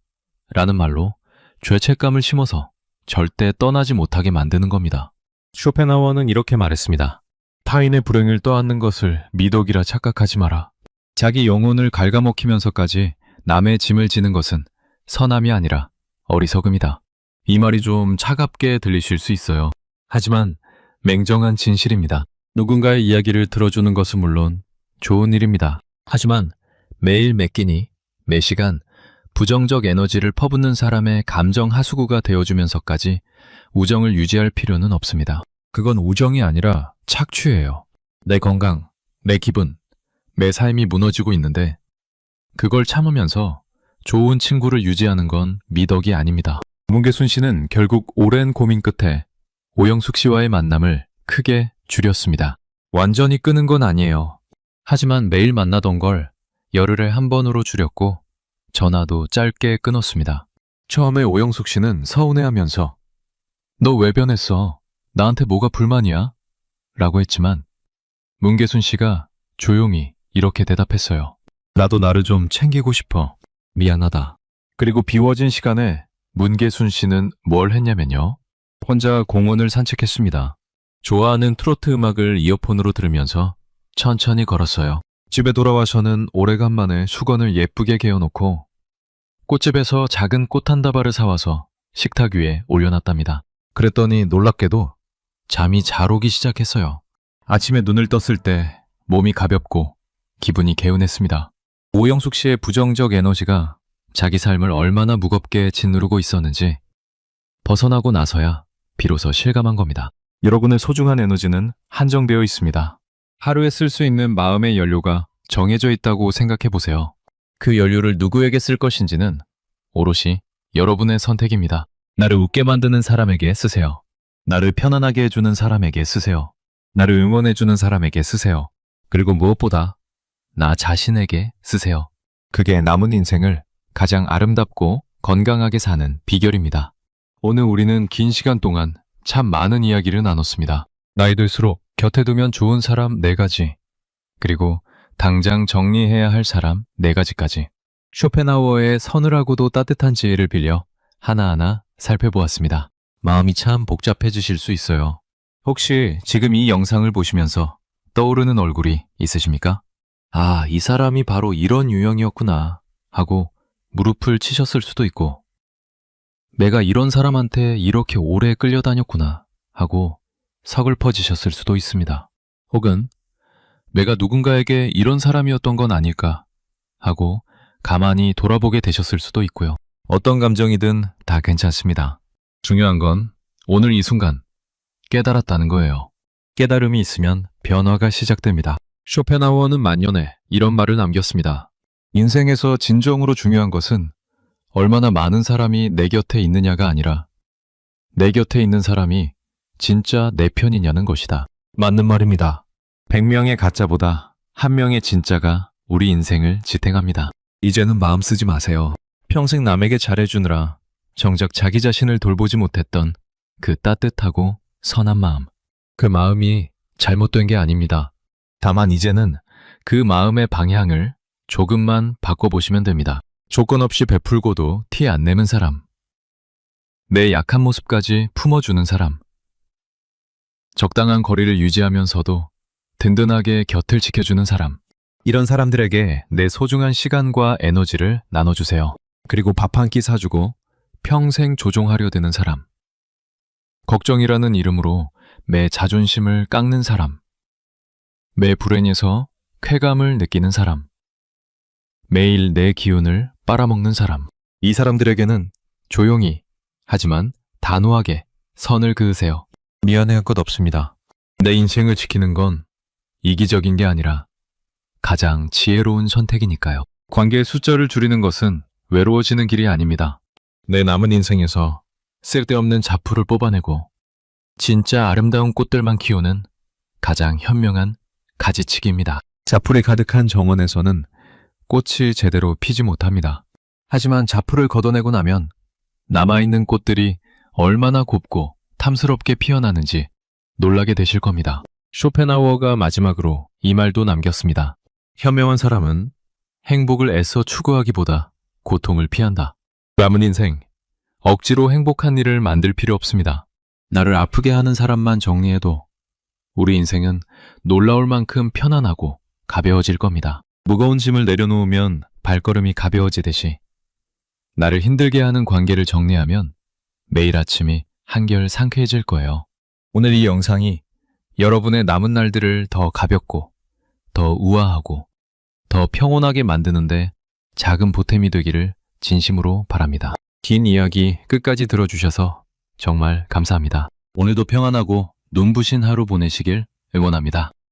라는 말로 죄책감을 심어서 절대 떠나지 못하게 만드는 겁니다. 쇼펜하우어는 이렇게 말했습니다. 타인의 불행을 떠안는 것을 미덕이라 착각하지 마라. 자기 영혼을 갉아먹히면서까지 남의 짐을 지는 것은 선함이 아니라 어리석음이다. 이 말이 좀 차갑게 들리실 수 있어요. 하지만 맹정한 진실입니다. 누군가의 이야기를 들어주는 것은 물론 좋은 일입니다. 하지만 매일 매 끼니, 매 시간 부정적 에너지를 퍼붓는 사람의 감정 하수구가 되어주면서까지 우정을 유지할 필요는 없습니다. 그건 우정이 아니라 착취예요. 내 건강, 내 기분, 내 삶이 무너지고 있는데 그걸 참으면서 좋은 친구를 유지하는 건 미덕이 아닙니다. 문계순 씨는 결국 오랜 고민 끝에 오영숙 씨와의 만남을 크게 줄였습니다. 완전히 끊은 건 아니에요. 하지만 매일 만나던 걸 열흘에 한 번으로 줄였고 전화도 짧게 끊었습니다. 처음에 오영숙 씨는 서운해하면서 너 왜 변했어? 나한테 뭐가 불만이야? 라고 했지만 문계순 씨가 조용히 이렇게 대답했어요. 나도 나를 좀 챙기고 싶어. 미안하다. 그리고 비워진 시간에 문계순 씨는 뭘 했냐면요. 혼자 공원을 산책했습니다. 좋아하는 트로트 음악을 이어폰으로 들으면서 천천히 걸었어요. 집에 돌아와서는 오래간만에 수건을 예쁘게 개어놓고 꽃집에서 작은 꽃 한 다발을 사와서 식탁 위에 올려놨답니다. 그랬더니 놀랍게도 잠이 잘 오기 시작했어요. 아침에 눈을 떴을 때 몸이 가볍고 기분이 개운했습니다. 오영숙 씨의 부정적 에너지가 자기 삶을 얼마나 무겁게 짓누르고 있었는지 벗어나고 나서야 비로소 실감한 겁니다. 여러분의 소중한 에너지는 한정되어 있습니다. 하루에 쓸 수 있는 마음의 연료가 정해져 있다고 생각해 보세요. 그 연료를 누구에게 쓸 것인지는 오롯이 여러분의 선택입니다. 나를 웃게 만드는 사람에게 쓰세요. 나를 편안하게 해주는 사람에게 쓰세요. 나를 응원해주는 사람에게 쓰세요. 그리고 무엇보다 나 자신에게 쓰세요. 그게 남은 인생을 가장 아름답고 건강하게 사는 비결입니다. 오늘 우리는 긴 시간 동안 참 많은 이야기를 나눴습니다. 나이 들수록 곁에 두면 좋은 사람 4가지, 그리고 당장 정리해야 할 사람 4가지까지 쇼펜하우어의 서늘하고도 따뜻한 지혜를 빌려 하나하나 살펴보았습니다. 마음이 참 복잡해지실 수 있어요. 혹시 지금 이 영상을 보시면서 떠오르는 얼굴이 있으십니까? 아, 이 사람이 바로 이런 유형이었구나 하고 무릎을 치셨을 수도 있고, 내가 이런 사람한테 이렇게 오래 끌려다녔구나 하고 서글퍼지셨을 수도 있습니다. 혹은 내가 누군가에게 이런 사람이었던 건 아닐까 하고 가만히 돌아보게 되셨을 수도 있고요. 어떤 감정이든 다 괜찮습니다. 중요한 건 오늘 이 순간 깨달았다는 거예요. 깨달음이 있으면 변화가 시작됩니다. 쇼펜하우어는 만년에 이런 말을 남겼습니다. 인생에서 진정으로 중요한 것은 얼마나 많은 사람이 내 곁에 있느냐가 아니라 내 곁에 있는 사람이 진짜 내 편이냐는 것이다. 맞는 말입니다. 100명의 가짜보다 1명의 진짜가 우리 인생을 지탱합니다. 이제는 마음 쓰지 마세요. 평생 남에게 잘해주느라 정작 자기 자신을 돌보지 못했던 그 따뜻하고 선한 마음. 그 마음이 잘못된 게 아닙니다. 다만 이제는 그 마음의 방향을 조금만 바꿔보시면 됩니다. 조건 없이 베풀고도 티 안 내는 사람. 내 약한 모습까지 품어주는 사람. 적당한 거리를 유지하면서도 든든하게 곁을 지켜주는 사람. 이런 사람들에게 내 소중한 시간과 에너지를 나눠주세요. 그리고 밥 한 끼 사주고 평생 조종하려 드는 사람. 걱정이라는 이름으로 매 자존심을 깎는 사람. 매 불행에서 쾌감을 느끼는 사람. 매일 내 기운을 빨아먹는 사람. 이 사람들에게는 조용히 하지만 단호하게 선을 그으세요. 미안해할 것 없습니다. 내 인생을 지키는 건 이기적인 게 아니라 가장 지혜로운 선택이니까요. 관계의 숫자를 줄이는 것은 외로워지는 길이 아닙니다. 내 남은 인생에서 쓸데없는 자풀을 뽑아내고 진짜 아름다운 꽃들만 키우는 가장 현명한 가지치기입니다. 자풀이 가득한 정원에서는 꽃이 제대로 피지 못합니다. 하지만 자풀을 걷어내고 나면 남아있는 꽃들이 얼마나 곱고 탐스럽게 피어나는지 놀라게 되실 겁니다. 쇼펜하우어가 마지막으로 이 말도 남겼습니다. 현명한 사람은 행복을 애써 추구하기보다 고통을 피한다. 남은 인생, 억지로 행복한 일을 만들 필요 없습니다. 나를 아프게 하는 사람만 정리해도 우리 인생은 놀라울 만큼 편안하고 가벼워질 겁니다. 무거운 짐을 내려놓으면 발걸음이 가벼워지듯이 나를 힘들게 하는 관계를 정리하면 매일 아침이 한결 상쾌해질 거예요. 오늘 이 영상이 여러분의 남은 날들을 더 가볍고 더 우아하고 더 평온하게 만드는데 작은 보탬이 되기를 진심으로 바랍니다. 긴 이야기 끝까지 들어주셔서 정말 감사합니다. 오늘도 평안하고 눈부신 하루 보내시길 응원합니다.